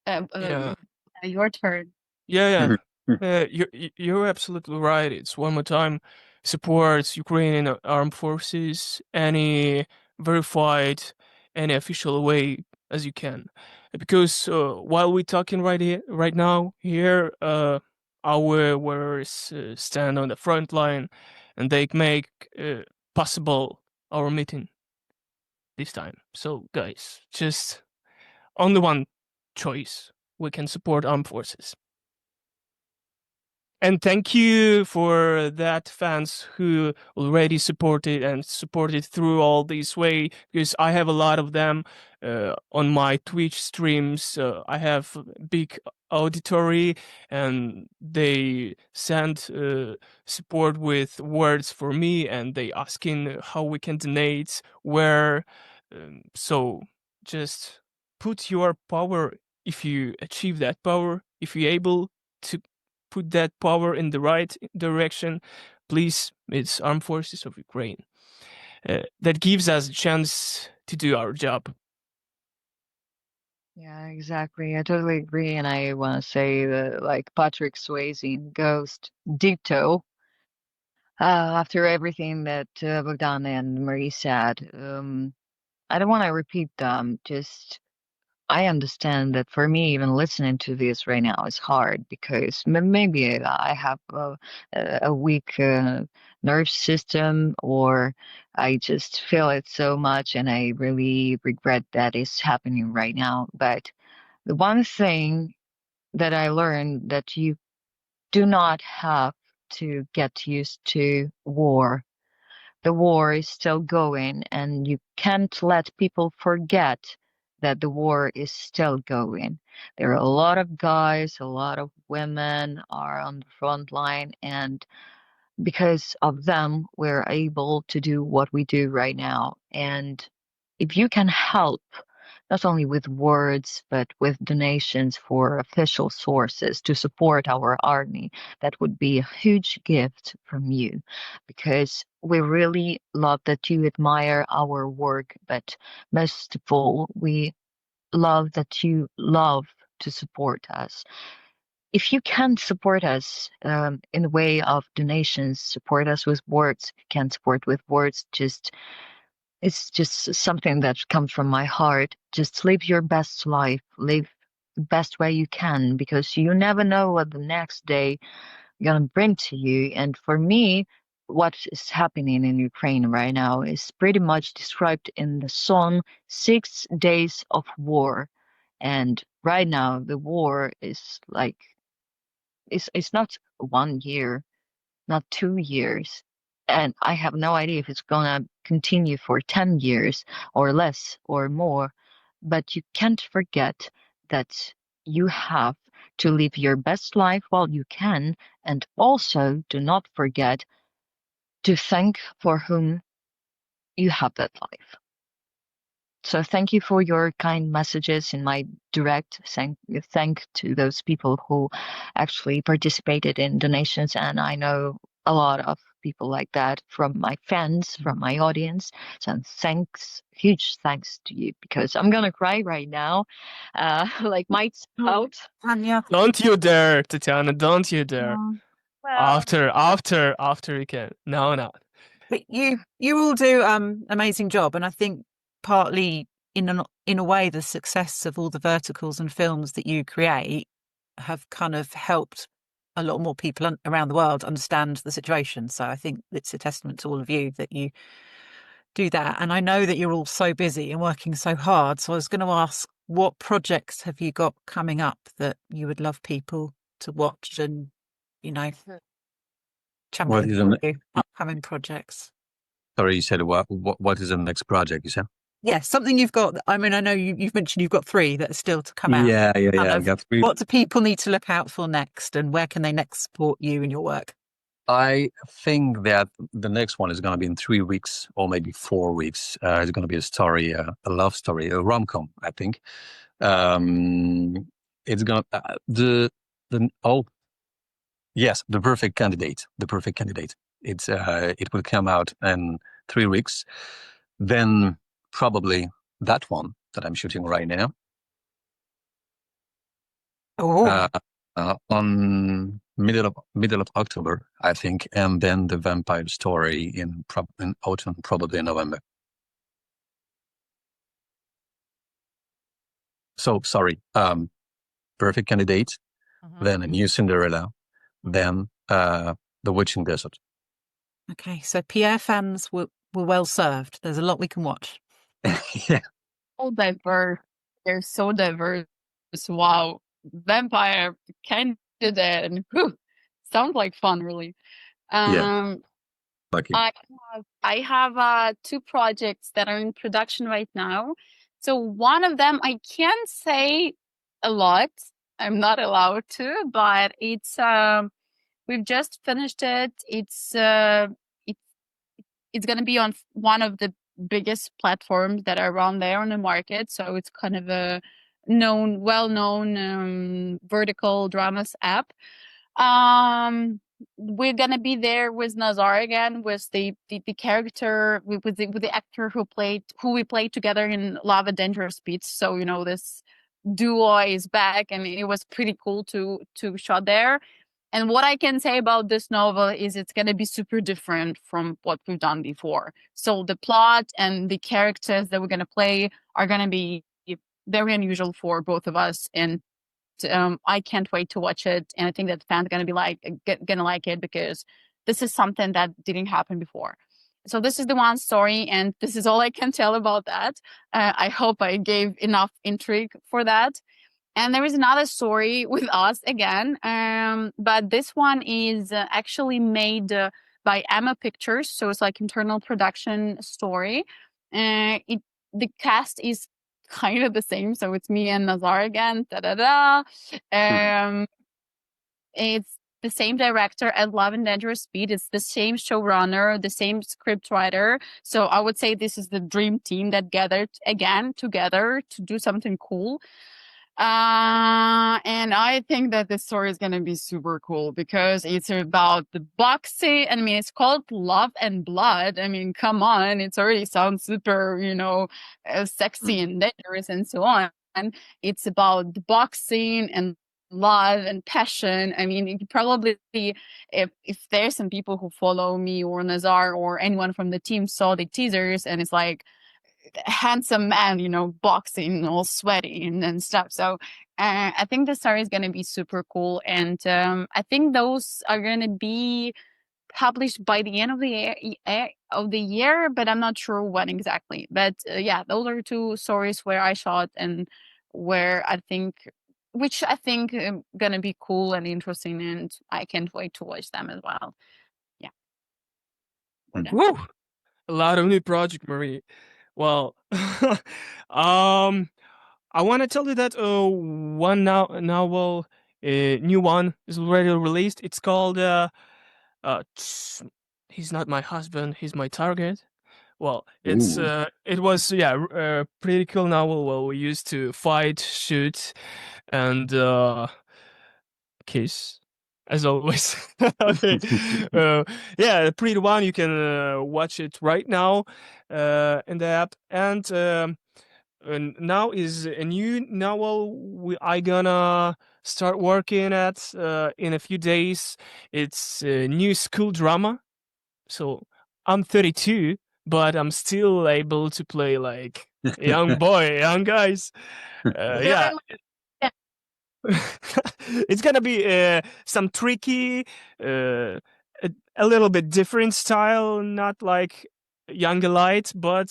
Yeah. Your turn. Yeah. You're absolutely right. It's one more time, supports Ukrainian armed forces any verified, any official way as you can, because while we're talking right now here, our warriors stand on the front line, and they make possible our meeting this time. So guys, just only one choice: we can support armed forces. And thank you for that fans who already supported through all this way, because I have a lot of them on my Twitch streams. I have big auditory, and they send support with words for me, and they asking how we can donate, where. So just put your power, if you achieve that power, if you're able to put that power in the right direction, please, it's Armed Forces of Ukraine. That gives us a chance to do our job. Yeah, exactly. I totally agree. And I want to say that, like Patrick Swayze in Ghost, ditto. After everything that Bogdan and Marie said, I don't want to repeat them. Just I understand that for me, even listening to this right now is hard because maybe I have a weak nerve system, or I just feel it so much and I really regret that it's happening right now. But the one thing that I learned, that you do not have to get used to war. The war is still going, and you can't let people forget that the war is still going. There are a lot of guys, a lot of women are on the front line, and because of them, we're able to do what we do right now. And if you can help, not only with words, but with donations for official sources to support our army, that would be a huge gift from you, because we really love that you admire our work, but most of all, we love that you love to support us. If you can support us in the way of donations, support us with words. If you can support with words, it's just something that comes from my heart. Just live your best life, live the best way you can, because you never know what the next day gonna bring to you. And for me, what is happening in Ukraine right now is pretty much described in the song 6 Days of War. And right now, the war is like, it's not 1 year, not 2 years. And I have no idea if it's gonna continue for 10 years or less or more. But you can't forget that you have to live your best life while you can. And also do not forget to thank for whom you have that life. So thank you for your kind messages in my direct thank to those people who actually participated in donations. And I know a lot of people like that from my fans, from my audience. So thanks, huge thanks to you, because I'm gonna cry right now. Like my out. Tanya. Don't you dare, Tatiana, don't you dare. Well, After you can. No. But you all do amazing job, and I think partly in a way the success of all the verticals and films that you create have kind of helped a lot more people around the world understand the situation. So I think it's a testament to all of you that you do that. And I know that you're all so busy and working so hard. So I was going to ask, what projects have you got coming up that you would love people to watch and, you know, What champion is for you, upcoming projects? Sorry, you said what is the next project, you said? Yeah, something you've got. I mean, I know you've mentioned you've got 3 that are still to come out. Yeah. Kind I of, got 3. what do people need to look out for next, and where can they next support you and your work? I think that the next one is going to be in 3 weeks or maybe 4 weeks. It's going to be a story, a love story, a rom-com, I think. It's going to, yes, The Perfect Candidate. The Perfect Candidate. It will come out in 3 weeks. Then probably that one that I'm shooting right now. Oh, On middle of October, I think, and then the vampire story in autumn, probably in November. So sorry, Perfect Candidate, then a new Cinderella, then The Witching Desert. okay. So Pierre fans were well served. There's a lot we can watch. Yeah, So diverse. They're so diverse. Wow. Vampire candidate and whew, sounds like fun, really. yeah, lucky. I have 2 projects that are in production right now. So one of them I can't say a lot. I'm not allowed to, but we've just finished it. It's going to be on one of the biggest platforms that are around there on the market. So it's kind of a well-known vertical dramas app. We're gonna be there with Nazar again, with the character, with the actor who we played together in Lava Dangerous Speeds. So this duo is back, and it was pretty cool to shot there. And what I can say about this novel is it's going to be super different from what we've done before. So the plot and the characters that we're going to play are going to be very unusual for both of us, and I can't wait to watch it. And I think that the fans are gonna be gonna like it, because this is something that didn't happen before. So this is the one story, and this is all I can tell about that. I hope I gave enough intrigue for that. And there is another story with us again, but this one is actually made by Emma Pictures, so it's like internal production story. The cast is kind of the same, so it's me and Nazar again. It's the same director as Love and Dangerous Speed. It's the same showrunner, the same script writer. So I would say this is the dream team that gathered again together to do something cool. And I think that this story is going to be super cool, because it's about the boxing. I mean, it's called Love and Blood. I mean, come on, it already sounds super, sexy and dangerous and so on. And it's about the boxing and love and passion. I mean, you probably, if there's some people who follow me or Nazar or anyone from the team saw the teasers, and it's like handsome man, boxing, all sweaty and stuff. So I think the story is going to be super cool, and I think those are going to be published by the end of the year, but I'm not sure when exactly. But yeah, those are two stories where I shot, and which I think gonna be cool and interesting, and I can't wait to watch them as well. Yeah. Woo! A lot of new project, Marie. Well, I want to tell you that one novel, new one, is already released. It's called He's Not My Husband, He's My Target. Well, it was a pretty cool novel where we used to fight, shoot, and kiss, as always. Okay. Yeah, pretty one. You can watch it right now in the app. And now is a new novel I gonna start working at in a few days. It's a new school drama. So I'm 32, but I'm still able to play like a young boy, young guys. Yeah. It's gonna be some tricky, a little bit different style, not like Young Elite, but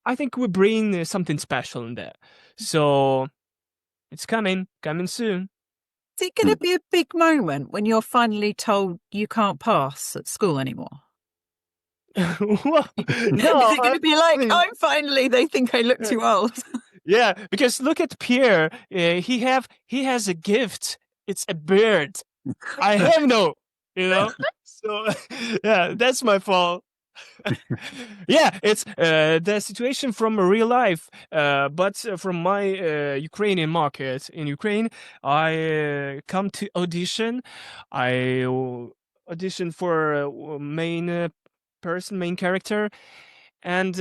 I think we bring something special in there. So it's coming soon. Is it going to be a big moment when you're finally told you can't pass at school anymore? Well, Is no, it going to be like, they think I look too old? yeah, because look at Pierre. He has a gift. It's a beard. I have no, So yeah, that's my fault. Yeah, it's the situation from real life, but from my Ukrainian market in Ukraine, I come to audition. I audition for main main character, and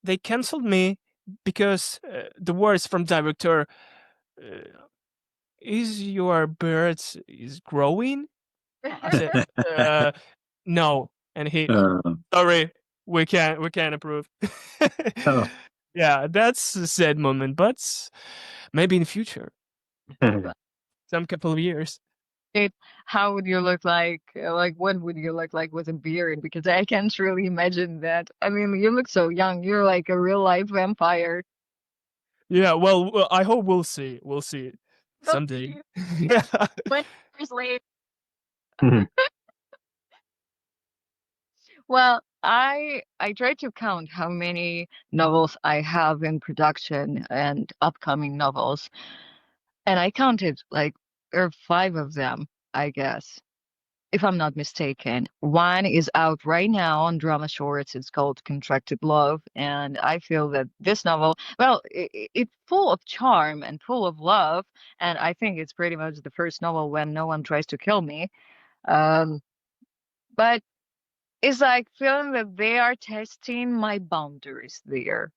they canceled me because the words from director, is your bird is growing? I said, no, and he, sorry, we can't approve. Yeah, that's a sad moment, but maybe in the future, some couple of years. How would you look like? Like, what would you look like with a beard? Because I can't really imagine that. I mean, you look so young. You're like a real life vampire. Yeah, well, I hope we'll see. We'll see someday. Yeah. 20 years later. Well, I try to count how many novels I have in production and upcoming novels, and I counted like there are 5 of them, I guess, if I'm not mistaken. One is out right now on Drama Shorts. It's called Contracted Love, and I feel that this novel, well, it's full of charm and full of love, and I think it's pretty much the first novel when no one tries to kill me. Um, but it's like feeling that they are testing my boundaries there.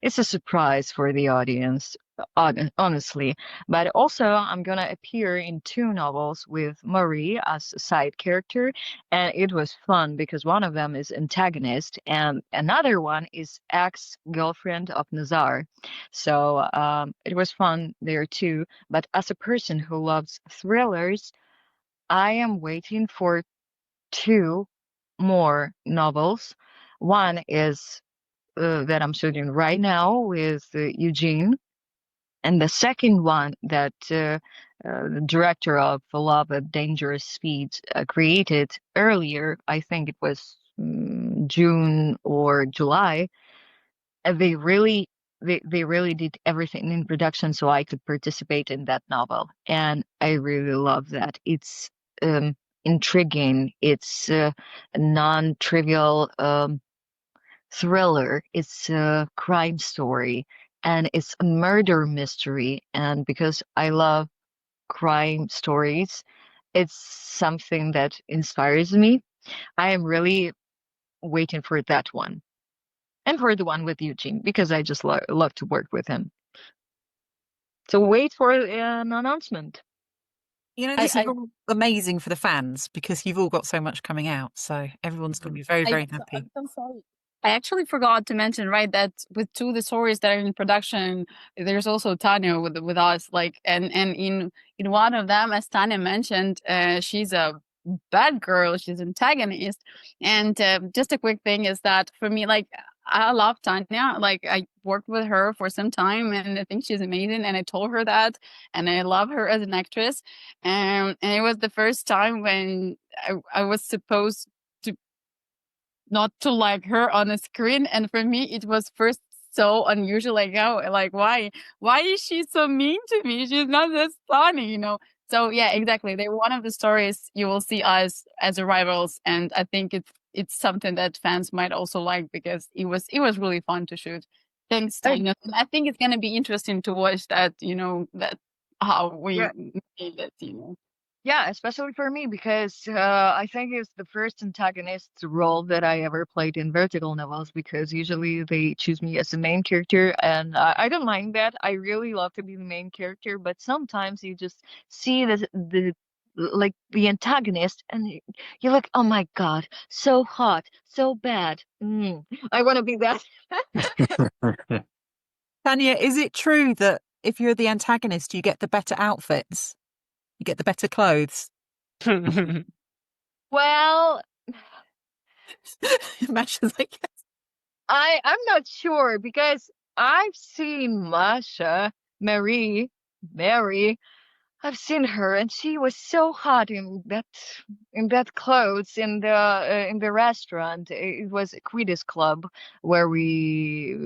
It's a surprise for the audience. honestly. But also, I'm gonna appear in 2 novels with Marie as a side character, and it was fun because one of them is antagonist, and another one is ex-girlfriend of Nazar. So it was fun there too. But as a person who loves thrillers, I am waiting for 2 more novels. One is that I'm shooting right now with Eugene. And the second one that the director of Love at Dangerous Speeds created earlier, I think it was June or July, they really they really did everything in production so I could participate in that novel. And I really love that. It's intriguing. It's a non-trivial thriller. It's a crime story and it's a murder mystery. And because I love crime stories, it's something that inspires me. I am really waiting for that one and for the one with Eugene because I just love to work with him. So wait for an announcement. This is all amazing for the fans because you've all got so much coming out. So everyone's going to be very, very happy. I'm sorry. I actually forgot to mention, right, that with 2 of the stories that are in production, there's also Tanya with us. Like, and in one of them, as Tanya mentioned, she's a bad girl. She's antagonist. And just a quick thing is that for me, like, I love Tanya. Like, I worked with her for some time, and I think she's amazing. And I told her that, and I love her as an actress. And it was the first time when I was supposed not to like her on the screen, and for me it was first so unusual, like, oh, like, why is she so mean to me? She's not that funny, so yeah, exactly, they're one of the stories you will see us as rivals, and I think it's something that fans might also like because it was really fun to shoot. Thanks, Tanya. And I think it's going to be interesting to watch that, that how we made it. Yeah, especially for me because I think it's the first antagonist role that I ever played in vertical novels because usually they choose me as the main character and I don't mind that. I really love to be the main character, but sometimes you just see the like the antagonist and you're like, oh my God, so hot, so bad. I want to be that. Tanya, is it true that if you're the antagonist, you get the better outfits? You get the better clothes? Well, Masha's like, yes. I'm not sure because I've seen Masha, Mary, I've seen her and she was so hot in that clothes in the restaurant. It was Quidditch Club where we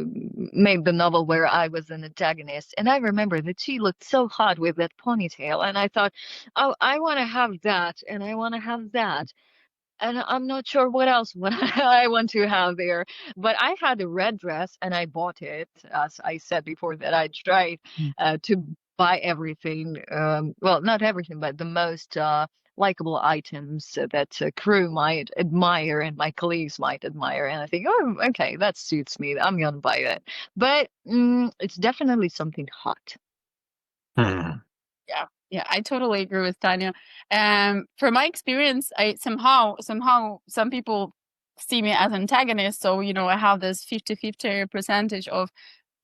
made the novel where I was an antagonist. And I remember that she looked so hot with that ponytail. And I thought, oh, I want to have that and I want to have that. And I'm not sure what else I want to have there. But I had a red dress and I bought it, as I said before, that I tried to buy everything. Well, not everything, but the most likable items that crew might admire and my colleagues might admire. And I think, oh, okay, that suits me. I'm going to buy that. But it's definitely something hot. Yeah, I totally agree with Tanya. From my experience, I somehow some people see me as antagonist. So, I have this 50-50 percentage of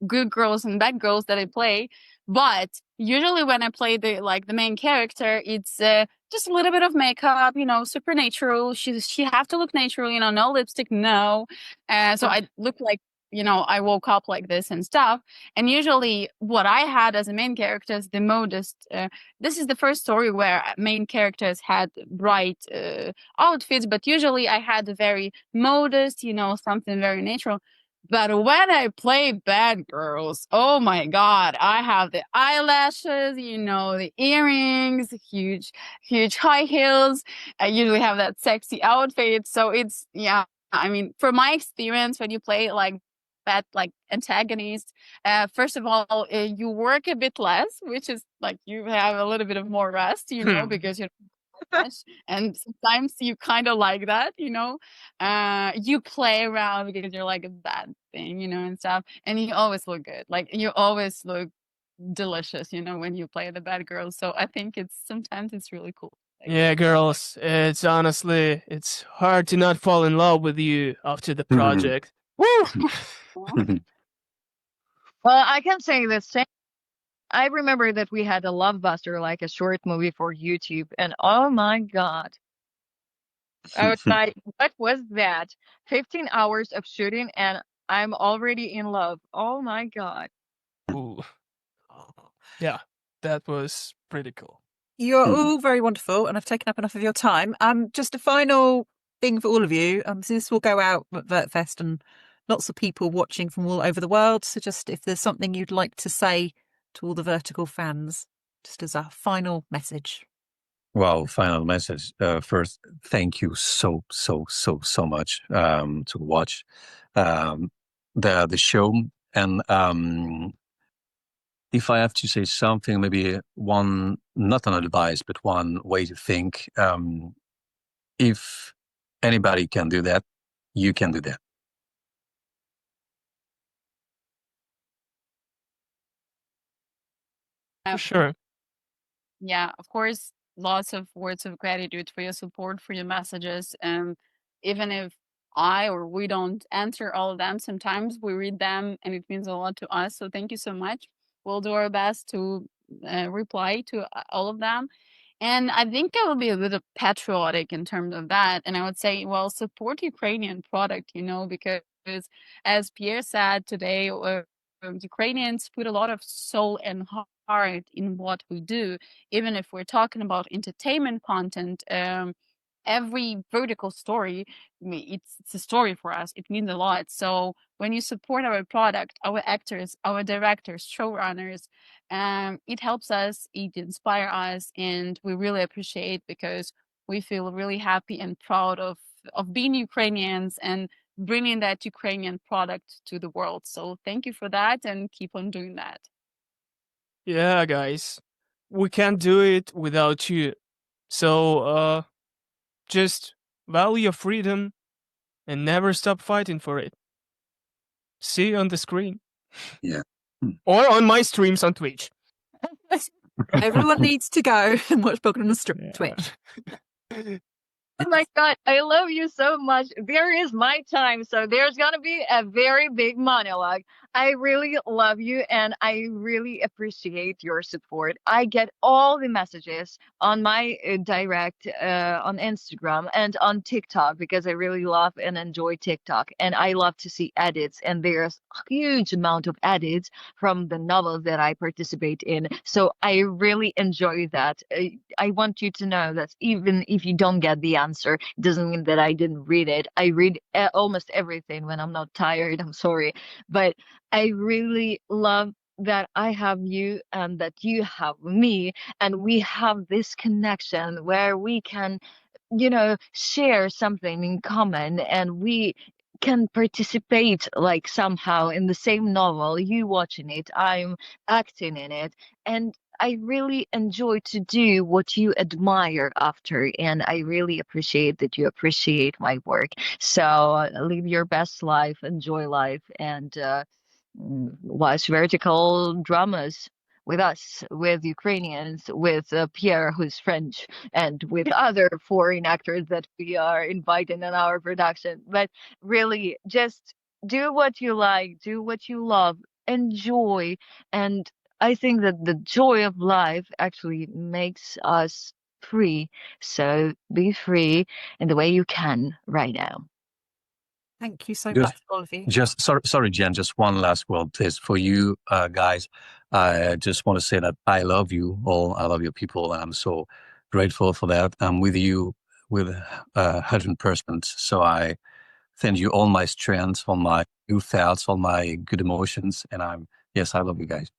good girls and bad girls that I play. But usually when I play the main character, it's just a little bit of makeup, super natural. She have to look natural, no lipstick, no. So I look like, I woke up like this and stuff. And usually what I had as a main character is the modest. This is the first story where main characters had bright outfits, but usually I had a very modest, something very natural. But when I play bad girls, oh my God, I have the eyelashes, the earrings, huge high heels. I usually have that sexy outfit. So it's, yeah, I mean, from my experience, when you play like bad, like antagonist, first of all, you work a bit less, which is like you have a little bit of more rest, because you're and sometimes you kind of like that, you play around because you're like a bad thing, and stuff, and you always look good, like you always look delicious, when you play the bad girl. So I think sometimes it's really cool. Yeah, girls, it's hard to not fall in love with you after the project. Woo! Well, I can say the same. I remember that we had a Love Buster, like a short movie for YouTube, and oh my God. I was like, what was that? 15 hours of shooting and I'm already in love. Oh my God. Ooh. Yeah, that was pretty cool. You're all very wonderful, and I've taken up enough of your time. Just a final thing for all of you. This will go out at VertiFest and lots of people watching from all over the world. So just if there's something you'd like to say to all the Vertical fans, just as a final message. Well, final message. First, thank you so much to watch the show. And if I have to say something, maybe one, not an advice, but one way to think. If anybody can do that, you can do that. For sure. Yeah, of course, lots of words of gratitude for your support, for your messages. Even if I or we don't answer all of them, sometimes we read them and it means a lot to us. So thank you so much. We'll do our best to reply to all of them. And I think I will be a little patriotic in terms of that. And I would say, well, support Ukrainian product, because as Pierre said today, Ukrainians put a lot of soul and heart in what we do. Even if we're talking about entertainment content, every vertical story, it's a story for us. It means a lot. So when you support our product, our actors, our directors, showrunners, it helps us, it inspires us, and we really appreciate, because we feel really happy and proud of being Ukrainians and bringing that Ukrainian product to the world. So thank you for that, and keep on doing that. Yeah, guys, we can't do it without you. So just value your freedom and never stop fighting for it. See you on the screen. Yeah. Or on my streams on Twitch. Everyone needs to go and watch Bogdan on Twitch. Oh my God, I love you so much. There is my time. So there's going to be a very big monologue. I really love you and I really appreciate your support. I get all the messages on my direct on Instagram and on TikTok, because I really love and enjoy TikTok. And I love to see edits. And there's a huge amount of edits from the novels that I participate in. So I really enjoy that. I want you to know that even if you don't get the answer, it doesn't mean that I didn't read it. I read almost everything when I'm not tired. I'm sorry. But I really love that I have you and that you have me, and we have this connection where we can, share something in common, and we can participate like somehow in the same novel. You watching it, I'm acting in it, and I really enjoy to do what you admire after, and I really appreciate that you appreciate my work. So live your best life, enjoy life, and watch vertical dramas with us, with Ukrainians, with Pierre, who's French, and with other foreign actors that we are inviting in our production. But really, just do what you like, do what you love, enjoy. And I think that the joy of life actually makes us free. So be free in the way you can right now. Thank you so much, all of you. Sorry, Jen, just one last word, please. For you guys, I just want to say that I love you all. I love you people, and I'm so grateful for that. I'm with you with 100%. So I send you all my strength, all my good thoughts, all my good emotions, and I love you guys.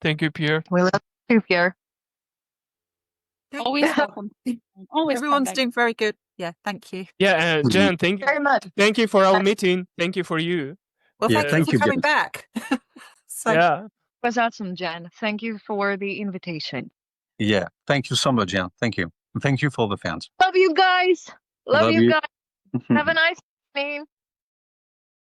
Thank you, Pierre. We love you, Pierre. Always welcome. Always. Everyone's doing very good. Yeah, thank you. Yeah, Jen, thank you very much. Thank you for our meeting. Thank you for you. Well, thank you for coming back. Yeah. It was awesome, Jen. Thank you for the invitation. Yeah, thank you so much, Jen. Thank you. And thank you for the fans. Love you guys. Love you guys. Have a nice evening.